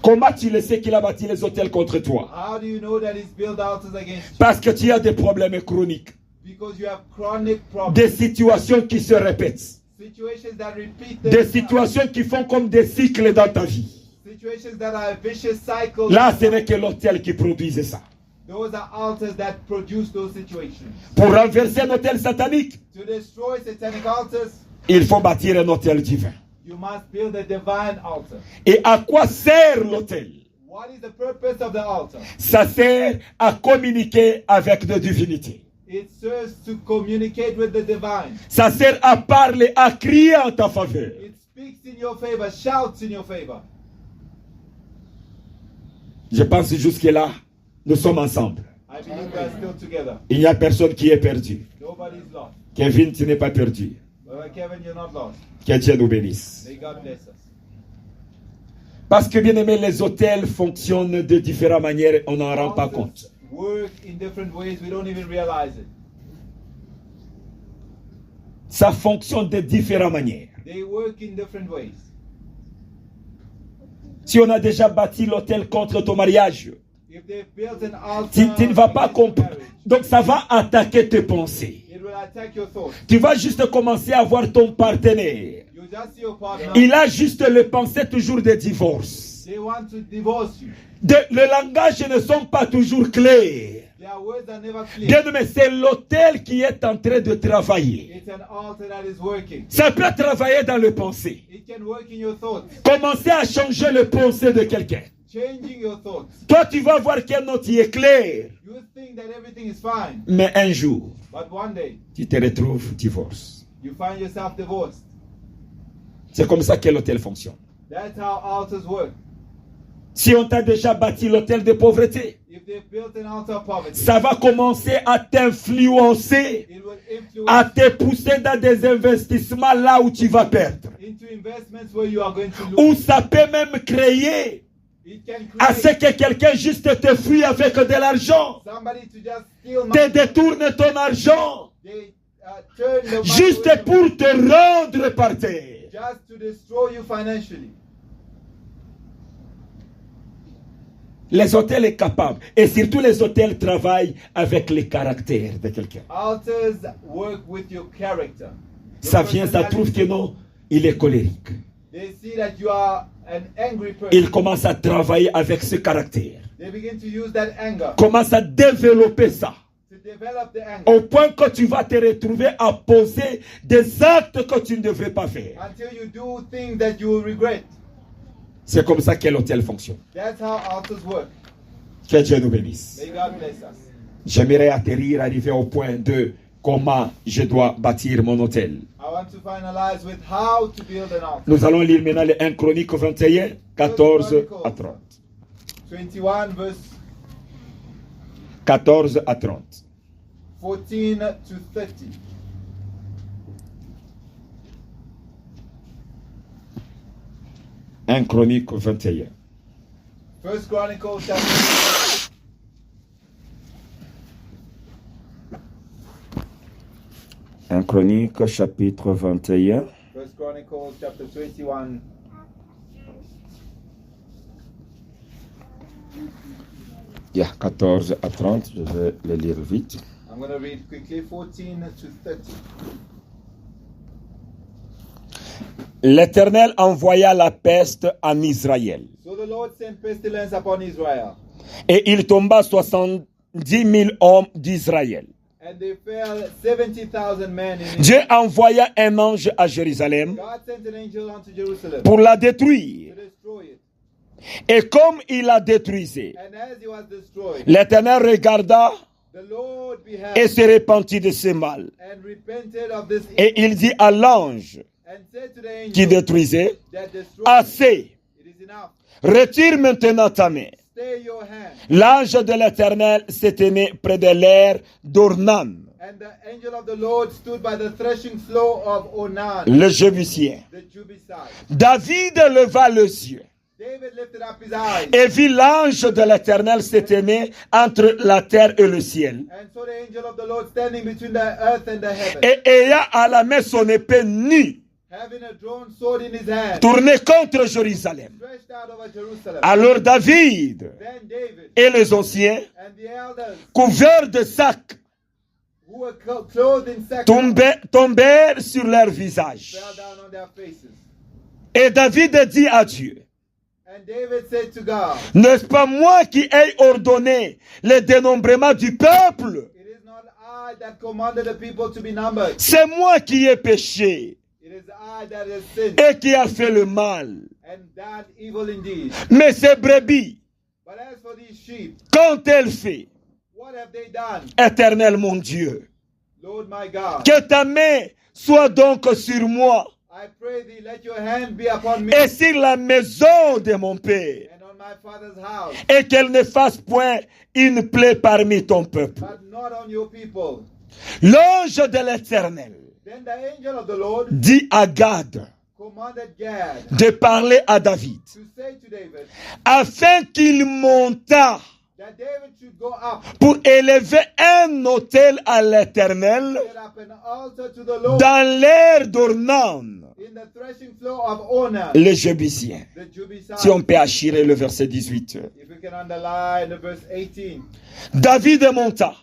Comment tu le sais qu'il a bâti les hôtels contre toi? How do you know that he's built altars against you? Parce que tu as des problèmes chroniques, Because you have chronic problems. des situations qui se répètent, Situations that repeat des themselves. situations qui font comme des cycles dans ta vie. Situations that are a vicious cycle. Là, ce n'est que l'hôtel qui produisait ça. Those are altars that produce those situations. Pour renverser un hôtel satanique, To destroy satanic altars, il faut bâtir un hôtel divin. you must build a divine altar. Et à quoi sert l'hôtel? What is the purpose of the altar? Ça sert à communiquer avec des divinités. It serves to communicate with the divine. Ça sert à parler, à crier en ta faveur. It speaks in your favor, shouts in your favor. Je pense jusque-là, nous sommes ensemble. I believe we are still together. Il n'y a personne qui est perdu. Nobody's lost. Kevin, tu n'es pas perdu. Brother Kevin, you're not lost. Que Dieu nous bénisse. May God bless us. Parce que, bien aimé, les hôtels fonctionnent de différentes manières, on n'en rend pas compte. Work in different ways, we don't even realize it. Ça fonctionne de différentes manières. They work in different ways. Si on a déjà bâti l'hôtel contre ton mariage, If they've built an altar, tu ne vas pas against your comprendre. marriage, Donc ça va attaquer tes pensées. it will attack your thoughts. Tu vas juste commencer à voir ton partenaire. You just see your partner. Il a juste le pensée toujours de divorce. They want to divorce you. Le langage ne sont pas toujours clairs. Their words are never clear. Bien aimé, c'est l'hôtel qui est en train de travailler. It's an altar that is working. Ça peut travailler dans le pensée. It can work in your thoughts. Commencer à changer le pensée de quelqu'un. Changing your thoughts. Toi, tu vas voir qu'un autre y est clair. You think that everything is fine. Mais un jour, But one day, tu te retrouves divorce. you find yourself divorced. C'est comme ça que l'hôtel fonctionne. That's how altars work. Si on t'a déjà bâti l'hôtel de pauvreté, If they've built an altar of poverty, ça va commencer à t'influencer, it will à influence te pousser dans des investissements là où tu vas perdre. into investments where you are going to Ou lose. ça peut même créer It can à ce create que quelqu'un juste te fuit avec de l'argent, somebody to just steal te money. détourne ton argent, They turn the money juste away from you, pour te rendre par terre. just to destroy you financially. Les hôtels sont capables, et surtout les hôtels travaillent avec le caractère de quelqu'un. Altars work with your character. Your Ça vient, ça trouve que non, il est colérique. They see that you are an angry person. Il commence à travailler avec ce caractère. They begin to use that anger Commence à développer ça. to develop the anger Au point que tu vas te retrouver à poser des actes que tu ne devrais pas faire. until you do things that you will regret. C'est comme ça que l'hôtel fonctionne. That's how altars work. Que Dieu nous bénisse. May God bless us. J'aimerais atterrir, arriver au point de comment je dois bâtir mon hôtel. I want to finalize with how to build an altar. Nous allons lire maintenant les 1 Chronique 21, 14 à 30. 21 verse 14 à 30. 14 to 30. Un Chronique 21. First Chronicles chapter 1 Chronique chapitre 21. First Chronicles chapter 21. Il y a 14 à 30, je vais les lire vite. I'm going to read quickly 14 to 30. L'Éternel envoya la peste en Israël, So the Lord sent pestilence upon Israel, et il tomba 70 000 hommes d'Israël. and they fell 70,000 men in Israel. Dieu envoya un ange à Jérusalem God sent an angel unto Jerusalem pour la détruire. to destroy it. Et comme il la détruisait, And as he was destroyed, l'Éternel regarda the Lord et beheld se repentit de ses mal. and repented of this evil, Et il dit à l'ange and said to the qui angel détruisait, that destroyed, assez, it is enough. retire maintenant ta main. Stay your hand. L'ange de l'Éternel s'est tenu près de l'air d'Ornan, And the angel of the Lord stood by the threshing floor of Onan, le Jébusien. the Jebusite. David leva les yeux David lifted up his eyes et vit l'ange de l'Éternel se tenir entre la terre et le ciel. and saw the angel of the Lord standing between the earth and the heaven, Et ayant à la main son épée nue, having a drawn sword in his hand, tournée contre Jérusalem. stretched out over Jerusalem. Alors David Then David et les anciens, and the elders couverts de sacs, who were clothed in sackcloth tombèrent sur leur visage. fell down on their faces. Et David dit à Dieu, And David said to God, n'est-ce pas moi qui ai ordonné le dénombrement du peuple? it is not I that commanded the people to be numbered. C'est moi qui ai péché It is I that has sinned et qui a fait le mal. and done evil indeed. Mais ces brebis, But as for these sheep, quand elles fait, what have they done? Éternel mon Dieu, Lord my God, que ta main soit donc sur moi I pray thee, let your hand be upon me et sur la maison de mon père, and on my father's house, et qu'elle ne fasse point une plaie parmi ton peuple. but not on your people. L'ange de l'Éternel Then the angel of the Lord dit à Gad commanded Gad de parler à David to say to David afin qu'il montât that David should go up, pour élever un autel à l'Éternel set up an altar to the Lord dans l'air d'Ornan, in the threshing floor of Ornan, les Jébusien. the Jebusite. Si on peut achirer le verset 18. If we can underline the verse 18. David monta,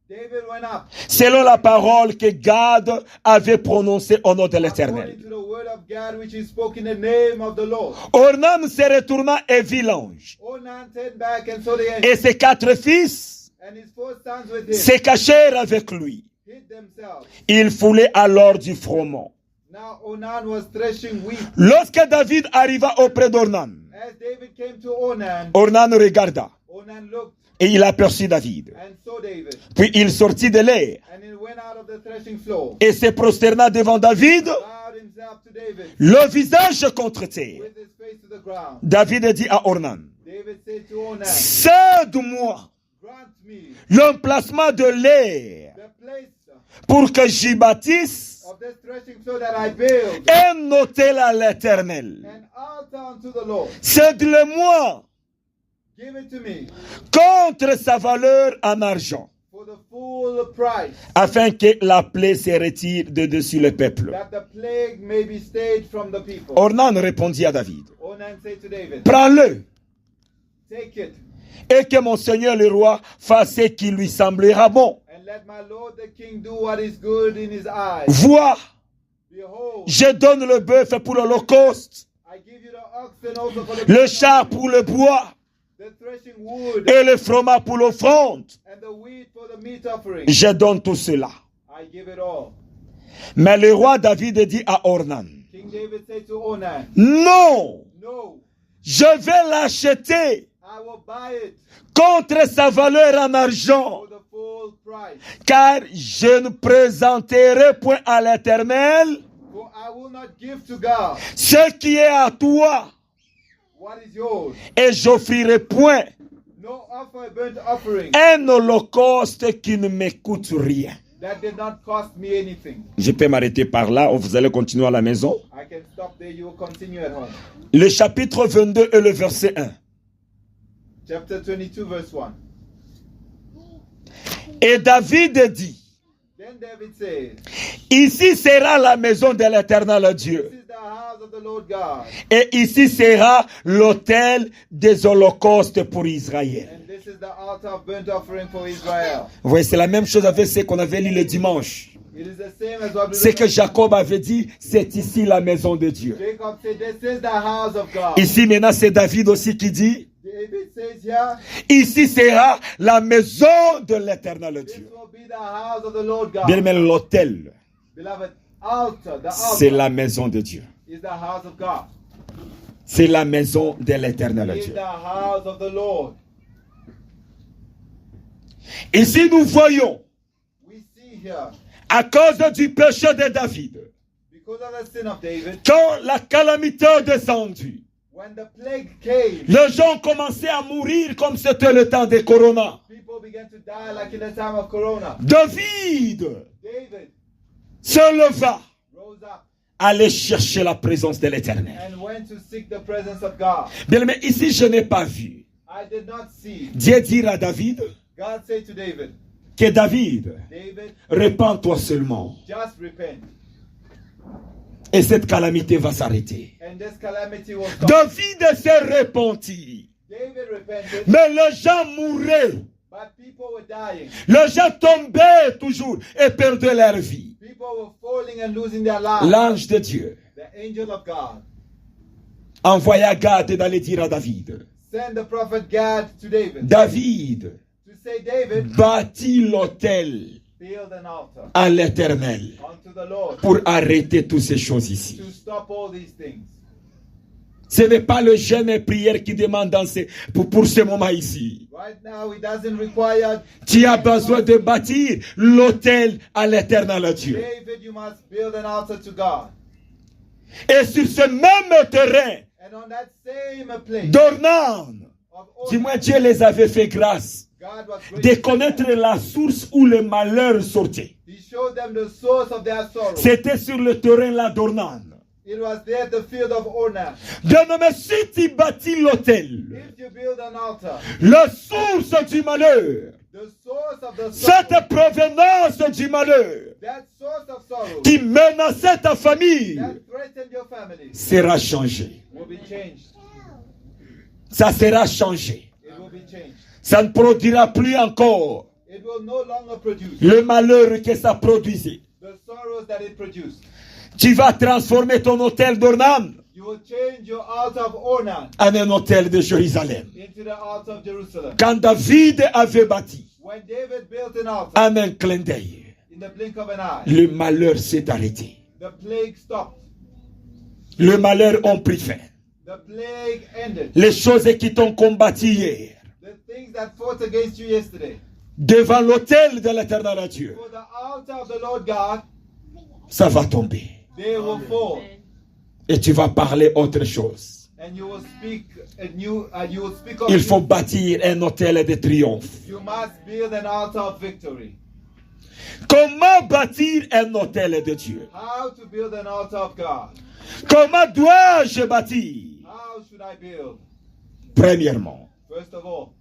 David went up selon la parole que Gad avait prononcée au nom de according l'Éternel. to the word of God which is spoken in the name of the Lord. Ornan se retourna et vit l'ange. Ornan turned back and saw the angel, Et ses 4 fils and his 4 sons with him se cachèrent avec lui. hid themselves. Il foulait alors du froment. Now Ornan was threshing wheat. Lorsque David arriva auprès d'Ornan, As David came to Ornan, Ornan regarda Ornan looked et il aperçut David. and saw David, Puis il sortit de l'air and he went out of the threshing floor, et se prosterna devant David, bowed himself to David le visage contre terre. with his face to the ground. David dit à Ornan, David said to Ornan, cède-moi grant me l'emplacement de l'air the place pour que j'y bâtisse of this threshing floor that I build, un autel à l'Éternel. an altar unto the Lord. Cède-le-moi Give it to me contre sa valeur en argent, for the full price, afin que la plaie se retire de dessus le peuple. that the plague may be stayed from the people. Ornan répondit à David, Ornan said to David, prends-le take it, et que mon Seigneur le roi fasse ce qui lui semblera bon. and let my lord the king do what is good in his eyes. Vois, Behold, je donne le bœuf pour l'holocauste, I give you the oxen also for le char pour le bois the threshing wood, et le froment pour l'offrande. and the wheat for the meat offering. Je donne tout cela. I give it all. Mais le roi David dit à Ornan, King David said to Ornan, non, no, je vais l'acheter I will buy it contre sa valeur en argent, for the full price. car je ne présenterai point à l'Éternel For I will not give to God ce qui est à toi, what is yours. et j'offrirai point No offer burnt offering un holocauste qui ne me coûte rien. that did not cost me anything. Je peux m'arrêter par là, vous allez continuer à la maison. I can stop there, you will continue at home. Le chapitre 22 et le verset 1. Chapter 22, verse 1. Et David dit, Then David said, ici sera la maison de l'Éternel Dieu, this is the house of the Lord God, et ici sera l'autel des holocaustes pour Israël. and this is the altar of burnt offering for Israel. Vous voyez, c'est la même chose avec ce qu'on avait lu le dimanche. It is the same as what we Ce que Jacob avait dit, c'est ici la maison de Dieu. Jacob said, this is the house of God. Ici maintenant, c'est David aussi qui dit, David says here, ici sera la maison de l'Éternel this Dieu. will be the house of the Lord God. Bien aimé, l'autel, Beloved, altar, the c'est altar la maison de Dieu. is the house of God. C'est la maison de l'Éternel It is Dieu. the house of the Lord. Ici, nous voyons, We see here, à cause du péché de David, because of the sin of David, quand la calamité est descendue, when the plague came, les gens commençaient à mourir comme c'était le temps des corona. people began to die like in the time of Corona. David David se leva, rose up allait chercher la présence de l'Éternel. and went to seek the presence of God. Bien, mais ici, je n'ai pas vu I did not see. Dieu dire à David God said to David, que David, David, repens-toi seulement just repent, et cette calamité va s'arrêter. and this calamity will stop. David se repentit, David repented, mais les gens mouraient. but people were dying. Les gens tombaient toujours et perdaient leur vie. People were falling and losing their lives. L'ange de Dieu The angel of God envoya Gad d'aller dire à David, sent the prophet Gad to David David, to say, David, bâtis l'autel build an altar à l'Éternel unto the Lord pour arrêter toutes ces choses ici. to stop all these things. Ce n'est pas le jeûne et prière qui demande pour ce moment ici. Right now, it doesn't require. Tu as besoin de bâtir l'autel à l'Éternel Dieu. David, you must build an altar to God. Et sur ce même terrain And on that same place d'Ornan, of dis-moi, Dieu les avait fait grâce God was gracious. de connaître la source où le malheur sortait. He showed them the source of their sorrow. C'était sur le terrain là d'Ornan. It was there at the field of Ornan. Bien-aimé, si tu bâtis l'autel, If you build an altar, la source du malheur, the source of the cette sorrow, provenance du malheur that source of sorrow qui menaçait ta famille that threatened your family sera changée. will be changed. Ça sera changé. It will be changed. Ça ne produira plus encore It will no longer produce le malheur que ça produisait. the sorrows that it produced. Tu vas transformer ton hôtel d'Ornan You will change your altar of Ornan en un hôtel de Jérusalem. into the altar of Jerusalem. Quand David avait bâti, When David built an altar, en un clin d'œil, in the blink of an eye, le malheur s'est arrêté. the plague stopped. Le malheur ont pris fin. The plague ended. Les choses qui t'ont combattu hier, The things that fought against you yesterday, devant l'autel de l'éternel Dieu, for the altar of the Lord God, ça va tomber. they will fall. Et tu vas parler autre chose. And you will speak of Il faut bâtir un hôtel de triomphe. You must build an altar of victory. Comment bâtir un hôtel de Dieu? How to build an altar of God? Comment dois-je bâtir? How should I build? Premièrement, First of all,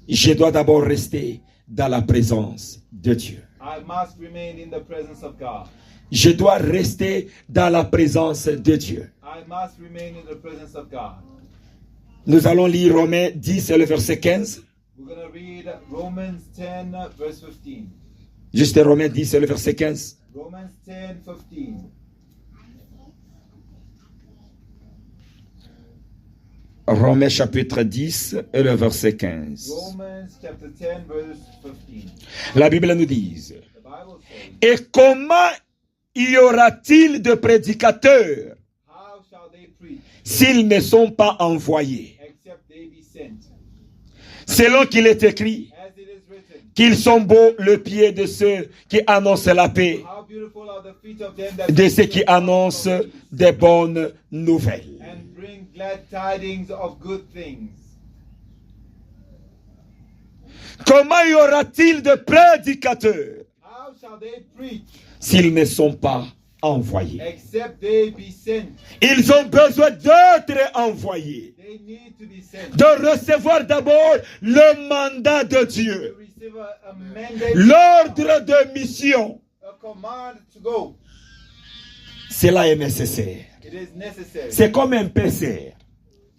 je dois d'abord rester dans la présence de Dieu. I must remain in the presence of God. Je dois rester dans la présence de Dieu. I must remain in the presence of God. Nous allons lire Romains 10 et le verset 15. We're going to read Romans 10, verse 15. Juste Romains 10 et le verset 15. Romans 10, 15. Romains chapitre 10 et le verset 15. Romans chapter 10, verse 15. La Bible nous dit, The Bible says, et comment y aura-t-il de prédicateurs how shall they preach s'ils ne sont pas envoyés? except they be sent? Selon qu'il est écrit, As it is written, qu'ils sont beaux le pied de ceux qui annoncent la paix, how beautiful are the feet of them that de ceux qui annoncent des bonnes nouvelles. and bring glad tidings of good things. Comment y aura-t-il de prédicateurs How shall they preach s'ils ne sont pas envoyés? except they be sent? Ils ont besoin d'être envoyés, They need to be sent de recevoir d'abord le mandat de to Dieu, receive a mandate, l'ordre de mission. a command to go. Cela est nécessaire. It is necessary. C'est comme un PCR.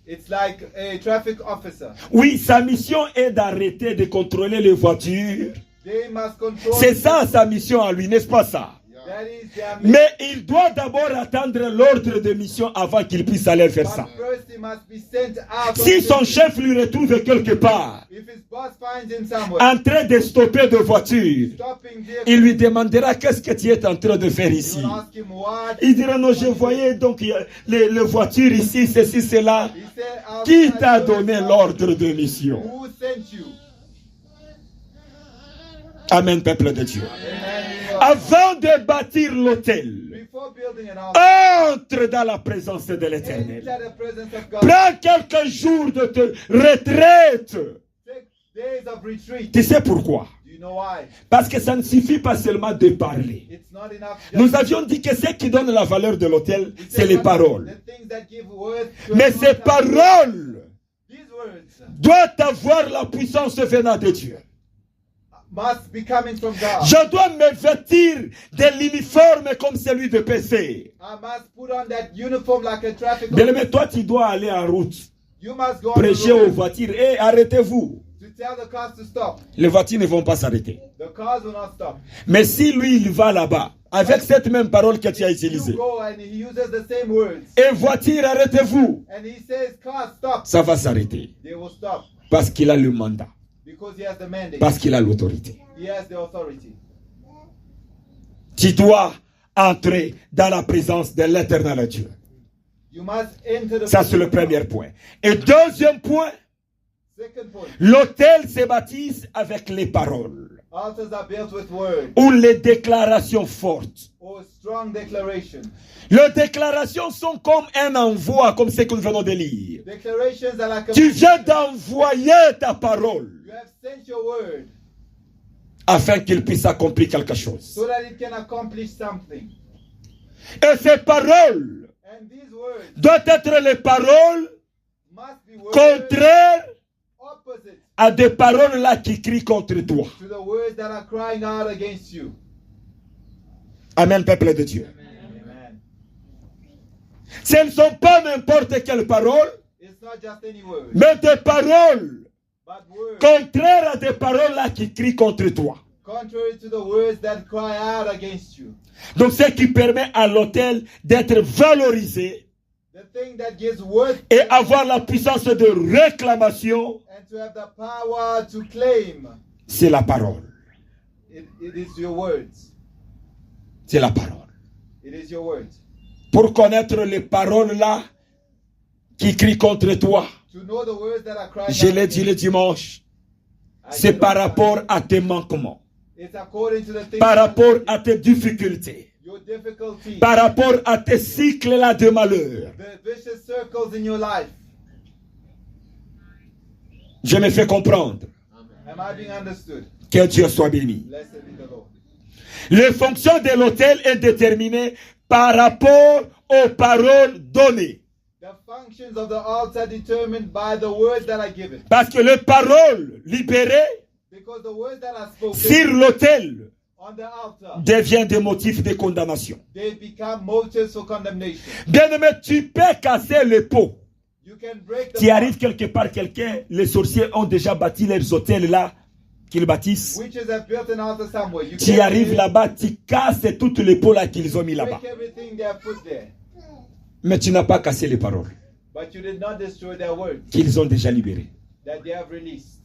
It's like a traffic officer. Oui, sa mission est d'arrêter de contrôler les voitures. They must control. C'est ça sa mission à lui, n'est-ce pas ça? That is their mission. Mais il doit d'abord attendre l'ordre de mission avant qu'il puisse aller faire ça. But first he must be sent out. Si son chef lui retrouve quelque part If his boss finds him somewhere, en train de stopper de voiture, stopping there, il lui demandera qu'est-ce que tu es en train de faire he ici. will ask him what. Il dira non, je voyais donc les voitures ici, ceci, cela. He said, "I'll Qui tell t'a you donné something. l'ordre de mission? Who sent you?" Amen, peuple de Dieu. Amen. Avant de bâtir l'autel, Before building an altar, entre dans la présence de l'Éternel. enter the presence of God. Prends quelques jours de retraite. Take days of retreat. Tu sais pourquoi? Do you know why? Parce que ça ne suffit pas seulement de parler. It's not enough. Nous avions dit que ce qui donne la valeur de l'autel, c'est les paroles. The things that give worth to Mais a ces altar. paroles These words doivent avoir la puissance venant de Dieu. must be coming from God. Je dois me vêtir de l'uniforme comme celui de PC. I must put on that uniform like a traffic Bien officer. aimé, toi tu dois aller en route, You must go on the prêcher aux road voitures et arrêtez-vous. to tell the cars to stop. Les voitures ne vont pas s'arrêter. The cars will not stop. Mais si lui il va là-bas, avec cette même parole que tu as You utilisée, go and he uses the same words. et voiture arrêtez-vous, And he says, cars stop. ça va s'arrêter. They will stop. Parce qu'il a le mandat, Because he has the mandate. parce qu'il a l'autorité. He has the authority. Tu dois entrer dans la présence de l'éternel Dieu. You must enter the Ça, c'est le premier point. Et deuxième point, second point. l'autel se baptise avec les paroles. Altars are built with words ou les déclarations fortes. or strong declarations. Les déclarations sont comme un envoi, comme ce que nous venons de lire. Declarations are like a Tu viens d'envoyer ta parole You have sent your word afin qu'il puisse accomplir quelque chose. so that it can accomplish something. Et ces paroles And these words doivent être les paroles must be words contraires opposite à des paroles là qui crient contre toi. to the words that are crying out against you. Amen, peuple de Dieu. Amen. Ce ne sont pas n'importe quelles paroles, It's not just any word, mais des paroles but words contraires à des paroles là qui crient contre toi. contrary to the words that cry out against you. Donc, ce qui permet à l'autel d'être valorisé The thing that gives worth et avoir la puissance de réclamation, and to have the power to claim, c'est la parole. it is your words. C'est la parole. It is your words. Pour connaître les paroles là qui crient contre toi, To know the words that are crying je out l'ai dit le against you. dimanche, I c'est did par on rapport Friday. à tes manquements, It's according to the things par that- rapport à tes difficultés, your difficulties, par rapport à tes cycles là de malheur. the vicious circles in your life. Je me fais comprendre. Am I being understood? Que Dieu soit béni. Blessed be the Lord. Les fonctions de l'autel est déterminée par rapport aux paroles données. The functions of the altar determined by the words that are given. Parce que les paroles libérées Because the words that are spoken sur l'autel on the altar, deviennent des motifs de condamnation. they become motives for condemnation. Bien-aimé, tu peux casser les pots. You can break the Tu arrives quelque part, les sorciers ont déjà bâti leurs hôtels là, qu'ils bâtissent. Witches have built an altar somewhere. You Tu can arrives là-bas, tu casses toutes les pots là qu'ils ont mis là-bas. break everything they have put there. Mais tu n'as pas cassé les paroles But you did not destroy their words qu'ils ont déjà libérées. that they have released.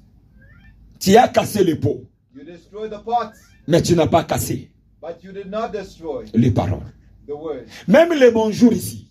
Tu as cassé les pots, You destroyed the pots, mais tu n'as pas cassé but you did not destroy les paroles. the words. Même les bonjours ici.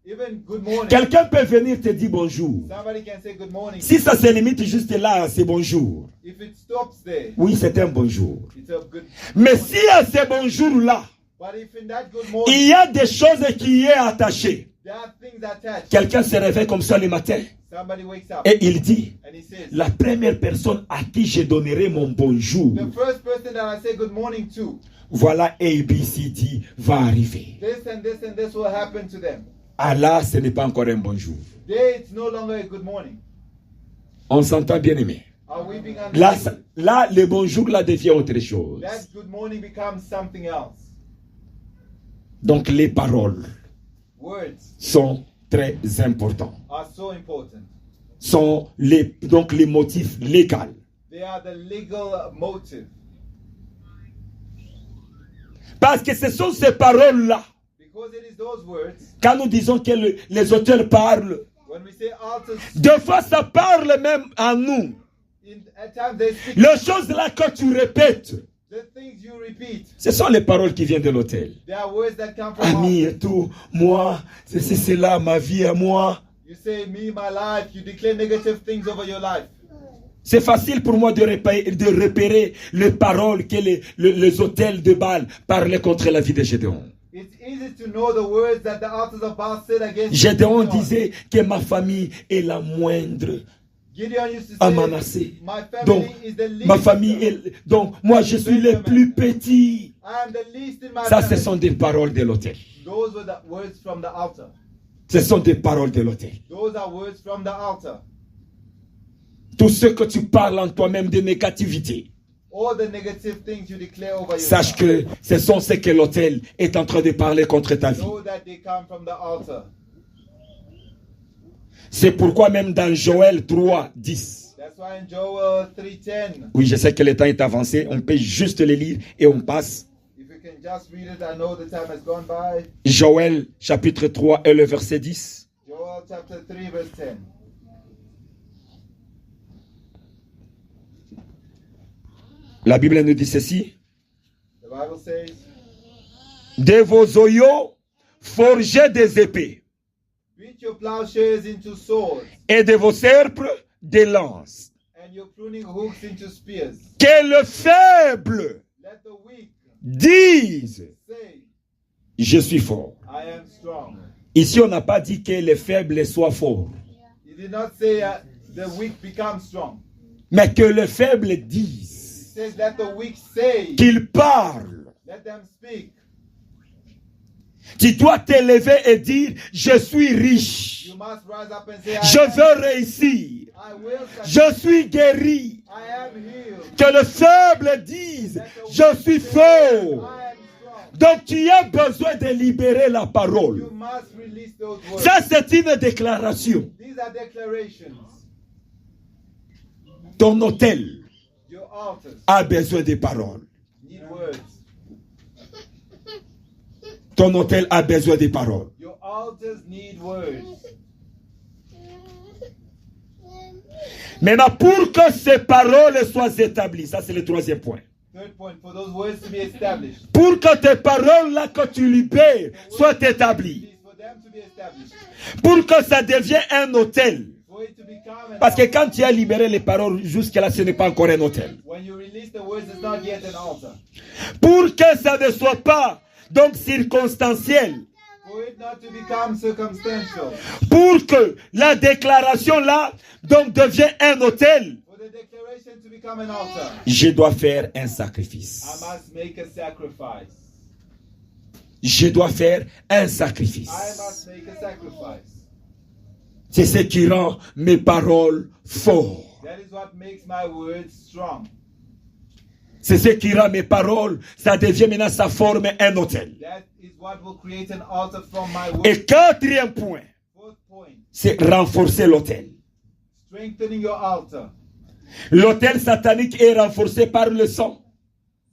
Even good morning. Quelqu'un peut venir te dire bonjour. Somebody can say good morning. Si ça se limite juste là, c'est bonjour. If it stops there, Oui, c'est un bonjour. it's a good. Mais si à ces bonjours-là, But if in that good morning il y a des choses qui y est attachées. there are things attached, Quelqu'un se réveille comme ça le matin somebody wakes up et il dit, and he says, la première personne à qui je donnerai mon bonjour, the first person that I say good morning to, voilà ABCD va arriver. this and this and this will happen to them. Ah là, ce n'est pas encore un bonjour. There it's no longer a good morning. On s'entend bien aimé. Are we being Là, understood? là, le bonjour là devient autre chose. That good morning becomes something else. Donc les paroles Words sont très importantes. are so important. Sont donc les motifs légaux. They are the legal motive. Parce que ce sont ces paroles-là. Because it is those words, Quand nous disons que les auteurs parlent, when we say altars, des fois ça parle même à nous. at times they speak Les choses là que tu répètes, the things you repeat. ce sont les paroles qui viennent de l'autel. They are words that come from Ami altars. et tout, moi, c'est là ma vie à moi. You say, me, my life. You declare negative things over your life. C'est facile pour moi de repérer les paroles que les autels de Baal parlaient contre la vie de Gédéon. It's easy to know the words that the altars of Baal said against Gédéon Gideon. disait que ma famille est la moindre Gideon used to à say, Manassé. my family Donc, is the least. ma famille est... Donc, moi, je suis le plus petit. I am the least in my Ça, ce family. sont des paroles de l'autel. Those were the words from the altar. Ce sont des paroles de l'autel. Those are words from the altar. Tout ce que tu parles en toi-même de négativité, All the negative things you declare over sache yourself. que ce sont ce que l'autel est en train de parler contre ta vie. Know that they come from the altar. C'est pourquoi même dans Joël 3, 10, That's why in Joel 3:10, oui, je sais que le temps est avancé, on peut juste le lire et on passe. if you can just read it, I know the time has gone by. Joël chapitre 3 et le verset 10. Joel chapter 3 verse 10. La Bible nous dit ceci. The Bible says, De vos oyaux, forgez des épées, beat your plowshares into swords et de vos serpres, des lances. And you're pruning hooks into spears. Que le faible Let the weak dise, say, je suis fort. I am strong. Ici, on n'a pas dit que les faibles soient forts, He did not say the weak become strong. mais que les faibles He disent, says, let the weak say. qu'ils parlent. Let them speak. Tu dois t'élever et dire, je suis riche, You must rise up and say, je veux réussir, I will succeed. je suis guéri. I am healed. Que le faible dise, je suis fort. I am strong. Donc tu as besoin de libérer la You parole. must release those words. Ça, c'est une déclaration. These are declarations. Ton autel Your altars a besoin de paroles. need words. Ton autel a besoin de paroles. Your altars need words. Maintenant, pour que ces paroles soient établies, ça c'est le troisième point. Third point, for those words to be established. Pour que tes paroles-là que tu libères soient établies. For them to be established. Pour que ça devienne un autel. For it to become an Parce que altar. quand tu as libéré les paroles, jusque-là, ce n'est pas encore un autel. When you release the words, it's not yet an altar. Pour que ça ne soit pas donc circonstanciel. For it not to become circumstantial. Pour que la déclaration là donc devienne un autel, For the declaration to become an altar, je dois faire un sacrifice. I must make a sacrifice. Je dois faire un sacrifice. I must make a sacrifice. C'est ce qui rend mes paroles fortes. That is what makes my words strong. C'est ce qui rend mes paroles, ça devient maintenant, ça forme un autel. That is what will create an altar from my words. Et quatrième point, Fourth point, c'est renforcer l'autel. strengthening your altar. L'autel satanique est renforcé par le sang.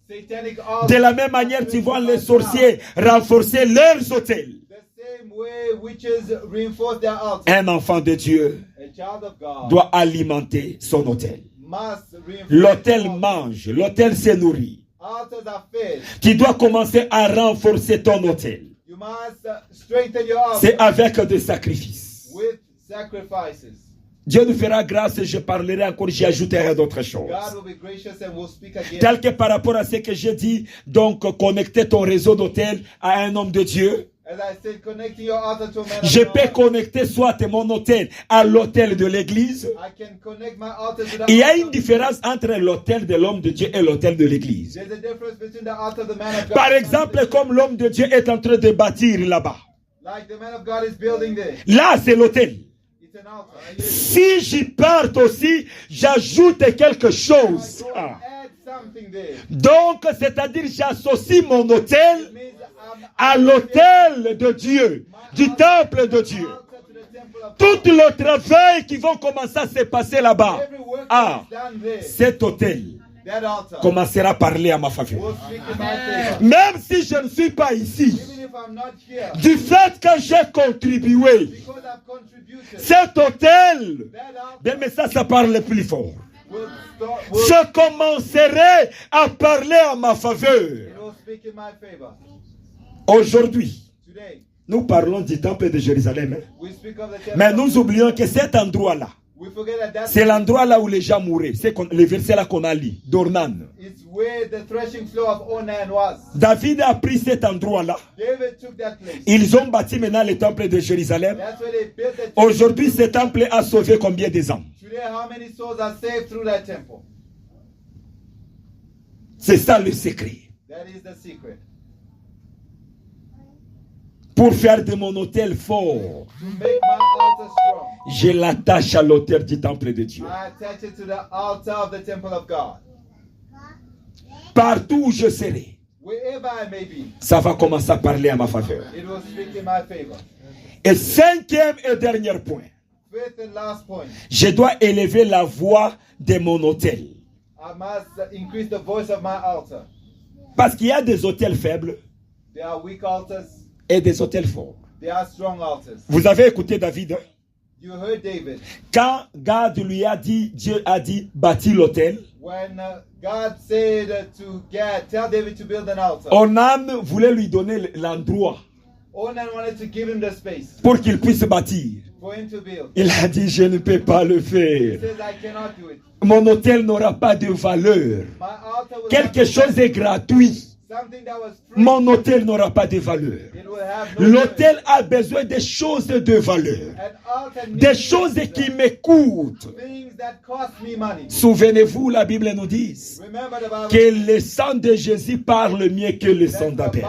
Satanic altar. De la même manière, tu vois les sorciers renforcer leurs autels. The same way witches reinforce their altar. Un enfant de Dieu A child of God doit alimenter son autel. must reinforce. L'autel his altar. mange, l'autel se nourrit. Altars are fed. Tu dois commencer à renforcer ton autel. You must strengthen your altar C'est avec des sacrifices. with sacrifices. Dieu nous fera grâce et je parlerai encore, j'y ajouterai d'autres choses. God will be gracious and will speak again. Tel que par rapport à ce que j'ai dit, donc connecter ton réseau d'autel à un homme de Dieu. As I said, connecting your altar to a man of Je peux God. connecter soit mon autel à l'autel de l'église. I can connect my altar to the Il y a altar. une différence entre l'autel de l'homme de Dieu et l'autel de l'église. There's a difference between the altar of the man of God. Par exemple, comme l'homme de Dieu est en train de bâtir là-bas. Like the man of God is building there. Là, c'est l'autel. It's an altar. Si j'y parte aussi, j'ajoute quelque I chose. go and add something there. Donc, c'est-à-dire, j'associe mon autel It means I'm à l'autel de Dieu, du temple de Dieu. altar to the temple of Tout le travail qui va commencer à se passer là-bas, Every work ah, that is done there, cet autel that altar commencera à parler à ma faveur. will speak in my favor. Même si je ne suis pas ici, Even if I'm not here, du fait que j'ai contribué, because I've contributed, cet autel, that altar bien, mais ça parle plus fort. will Je commencerai à parler à ma faveur. it will speak in my favor. Aujourd'hui, Today, nous parlons du temple de Jérusalem. Hein. we speak of the temple. Mais nous oublions que cet endroit-là, We forget that that's c'est l'endroit là où les gens mouraient. C'est le verset là qu'on a lu, d'Ornan. it's where the threshing floor of Onan was. David a pris cet endroit-là. David took that place. Ils ont bâti maintenant le temple de Jérusalem. That's where they built the temple. Aujourd'hui, ce temple a sauvé combien des âmes? Today, how many souls are saved through that temple? C'est ça le secret. That is the secret. Pour faire de mon autel fort, To make my altar strong, je l'attache à l'autel du temple de Dieu. I attach it to the altar of the temple of God. Partout où je serai, Wherever I may be, ça va commencer à parler à ma faveur. it will speak in my favor. Et cinquième et dernier point, Fifth and last point, je dois élever la voix de mon autel. I must increase the voice of my altar. Parce qu'il y a des autels faibles There are weak altars, et des autels forts. there are strong altars. Vous avez écouté David, hein? You heard David. Quand Gad lui a dit, Dieu a dit, bâtis l'autel. When God said to Gad, tell David to build an altar. Onan voulait lui donner l'endroit. Onan wanted to give him the space pour qu'il puisse bâtir. for him to build. Il a dit, je ne peux pas le He faire. says, I cannot do it. Mon hôtel n'aura pas de valeur. My altar will Quelque have chose est gratuit. something that was free. Mon hôtel n'aura pas de valeur. It will have no L'hôtel a besoin de choses de valeur. An altar Des needs choses qui m'écoutent. things that cost me money. Souvenez-vous, la Bible nous dit Remember the Bible que le sang de Jésus parle mieux que le sang d'Abel.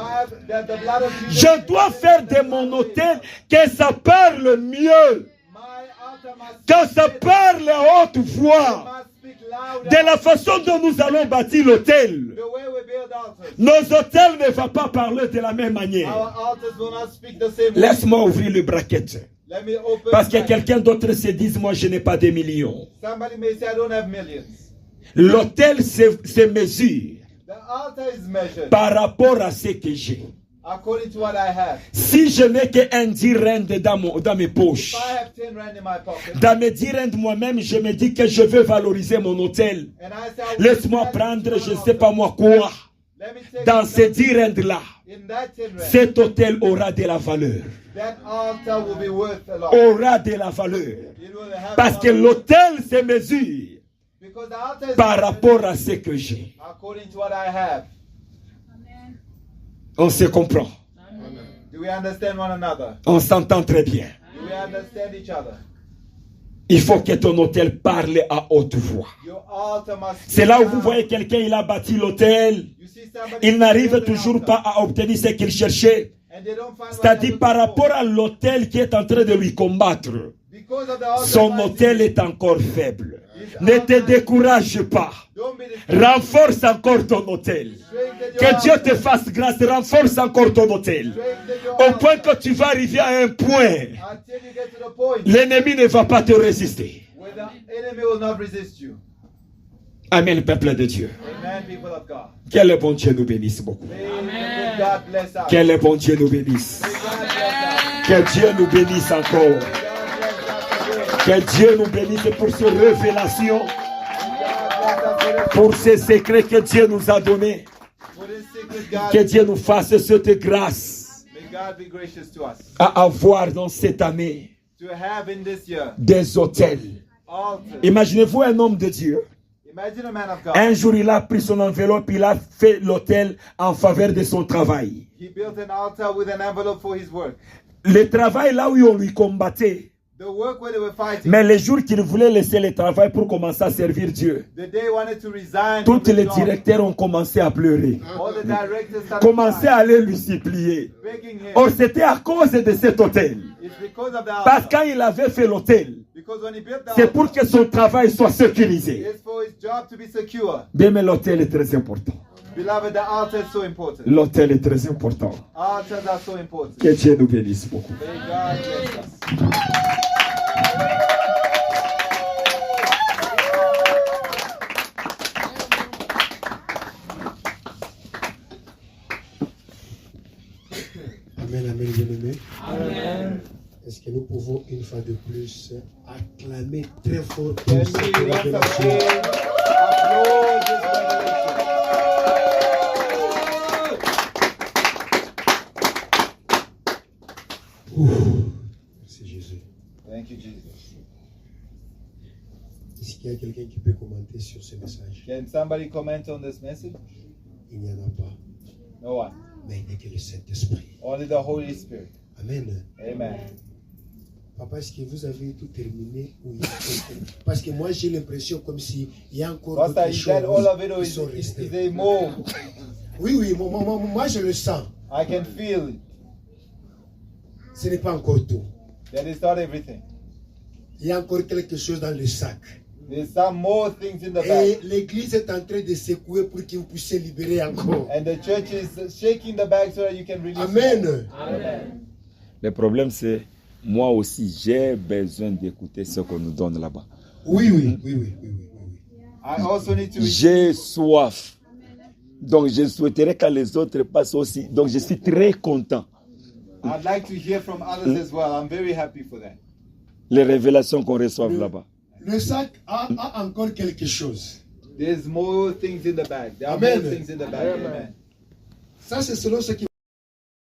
that the blood of Jesus. Je dois faire de mon hôtel que ça parle mieux, My altar must que ça parle à haute voix. must speak louder. De la façon dont nous allons bâtir l'hôtel, The way we build altars. nos hôtels ne vont pas parler de la même manière. Our altars will not speak the same way. Laisse-moi ouvrir le bracket. Let me open. Parce que my- quelqu'un d'autre se dise, moi je n'ai pas de millions. Somebody may say I don't have millions. L'hôtel se mesure The altar is measured par rapport à ce que j'ai. according to what I have. Si je n'ai qu'un 10 rand dans mes poches, If I have 10 rand in my pocket, dans mes 10 rand moi-même, je me dis que je veux valoriser mon hôtel. and I say, I will Laisse-moi take prendre, that je ne altar. sais pas moi quoi. Let me take Dans it ces 10 rands-là, in that 10 rand. cet hôtel aura de la valeur. That altar will be worth a lot. Aura de la valeur. It will have Parce que a lot. l'hôtel se mesure Because the altar is par measured rapport à ce que j'ai. according to what I have. On se comprend. Do we understand one another? On s'entend très bien. Do we understand each other? Il faut que ton hôtel parle à haute voix. Your altar must C'est là où speak vous loud. voyez quelqu'un, il a bâti l'hôtel. You see somebody Il n'arrive build an toujours altar, pas à obtenir ce qu'il cherchait. and they don't find what C'est-à-dire they're par looking rapport for. à l'hôtel qui est en train de lui combattre. Because of the altar Son fighting, hôtel est encore faible. Ne te décourage pas. don't be discouraged. Renforce encore ton hôtel. Strengthen your Que Dieu altar. te fasse grâce. Renforce encore ton hôtel. Strengthen your Au point altar que tu vas arriver à un point. until you get to the point L'ennemi ne va pas te résister. where the enemy will not resist you. Amen, peuple de Dieu. Amen, people of God. Que le bon Dieu nous bénisse beaucoup. May the good God bless us. Que le bon Dieu nous bénisse. May God bless us. Que Dieu nous bénisse encore. May God bless us again. Que Dieu nous bénisse pour ces révélations, God bless us pour ces secrets que Dieu nous a donnés. for this secret God. Que Dieu nous fasse cette grâce May God be gracious to us. à avoir dans cette année To have in this year des hôtels. altars. Imaginez-vous un homme de Dieu. Imagine a man of God. Un jour, il a pris son enveloppe, il a fait l'hôtel en faveur de son travail. He built an altar with an envelope for his work. Le travail là où on lui combattait. The work where they were fighting. Mais les jours qu'il voulait laisser le travail pour commencer à servir Dieu, The day he wanted to resign. tous from the les job, directeurs ont commencé à pleurer. all the directors started Commencé à aller lui supplier. begging him. Or, c'était à cause de cet hôtel. It's because of the Parce altar. que quand il avait fait l'hôtel, Because when he built the c'est altar, pour que son travail soit sécurisé. it's for his job to be secure. Bien, mais l'hôtel est très important. Beloved, the altar is so important. L'hôtel est très important. Altars are so important. Que Dieu nous bénisse beaucoup. May God bless us. Amen, amen, bien-aimé. Est-ce que nous pouvons une fois de plus acclamer très fort pour Can cette we once révélation? again applaud this revelation? Merci Jésus. Thank you, Jesus. Est-ce qu'il y a quelqu'un qui peut commenter sur ce message? Can somebody comment on this message? Il n'y en a pas, No one. mais il n'y a que le Saint-Esprit. Only the Holy Spirit. Amen. Amen. Papa, est-ce que vous avez tout terminé ou il y a quelque- Parce que moi j'ai l'impression comme s'il y a encore Pastor, d'autres is choses that all of it or qui sont is restées. there more? Oui, oui, moi je le sens. I can feel it. Ce n'est pas encore tout. That is not everything. Il y a encore quelque chose dans le sac. There's some more things in the Et bag. l'église est en train de secouer pour que vous puissiez libérer encore. And the church is shaking the bag so that you can release more. Amen. Amen. Le problème, c'est moi aussi, j'ai besoin d'écouter ce qu'on nous donne là-bas. Oui, oui, oui, oui, oui, oui, oui. I also need to J'ai soif. Donc, je souhaiterais que les autres passent aussi. Donc, je suis très content. I'd like to hear from others as well. I'm very happy for that. Les révélations qu'on reçoit là-bas. Le sac a encore quelque chose. There's more things in the bag. There are Amen. more things in the bag. Amen. Ça, c'est selon ce qui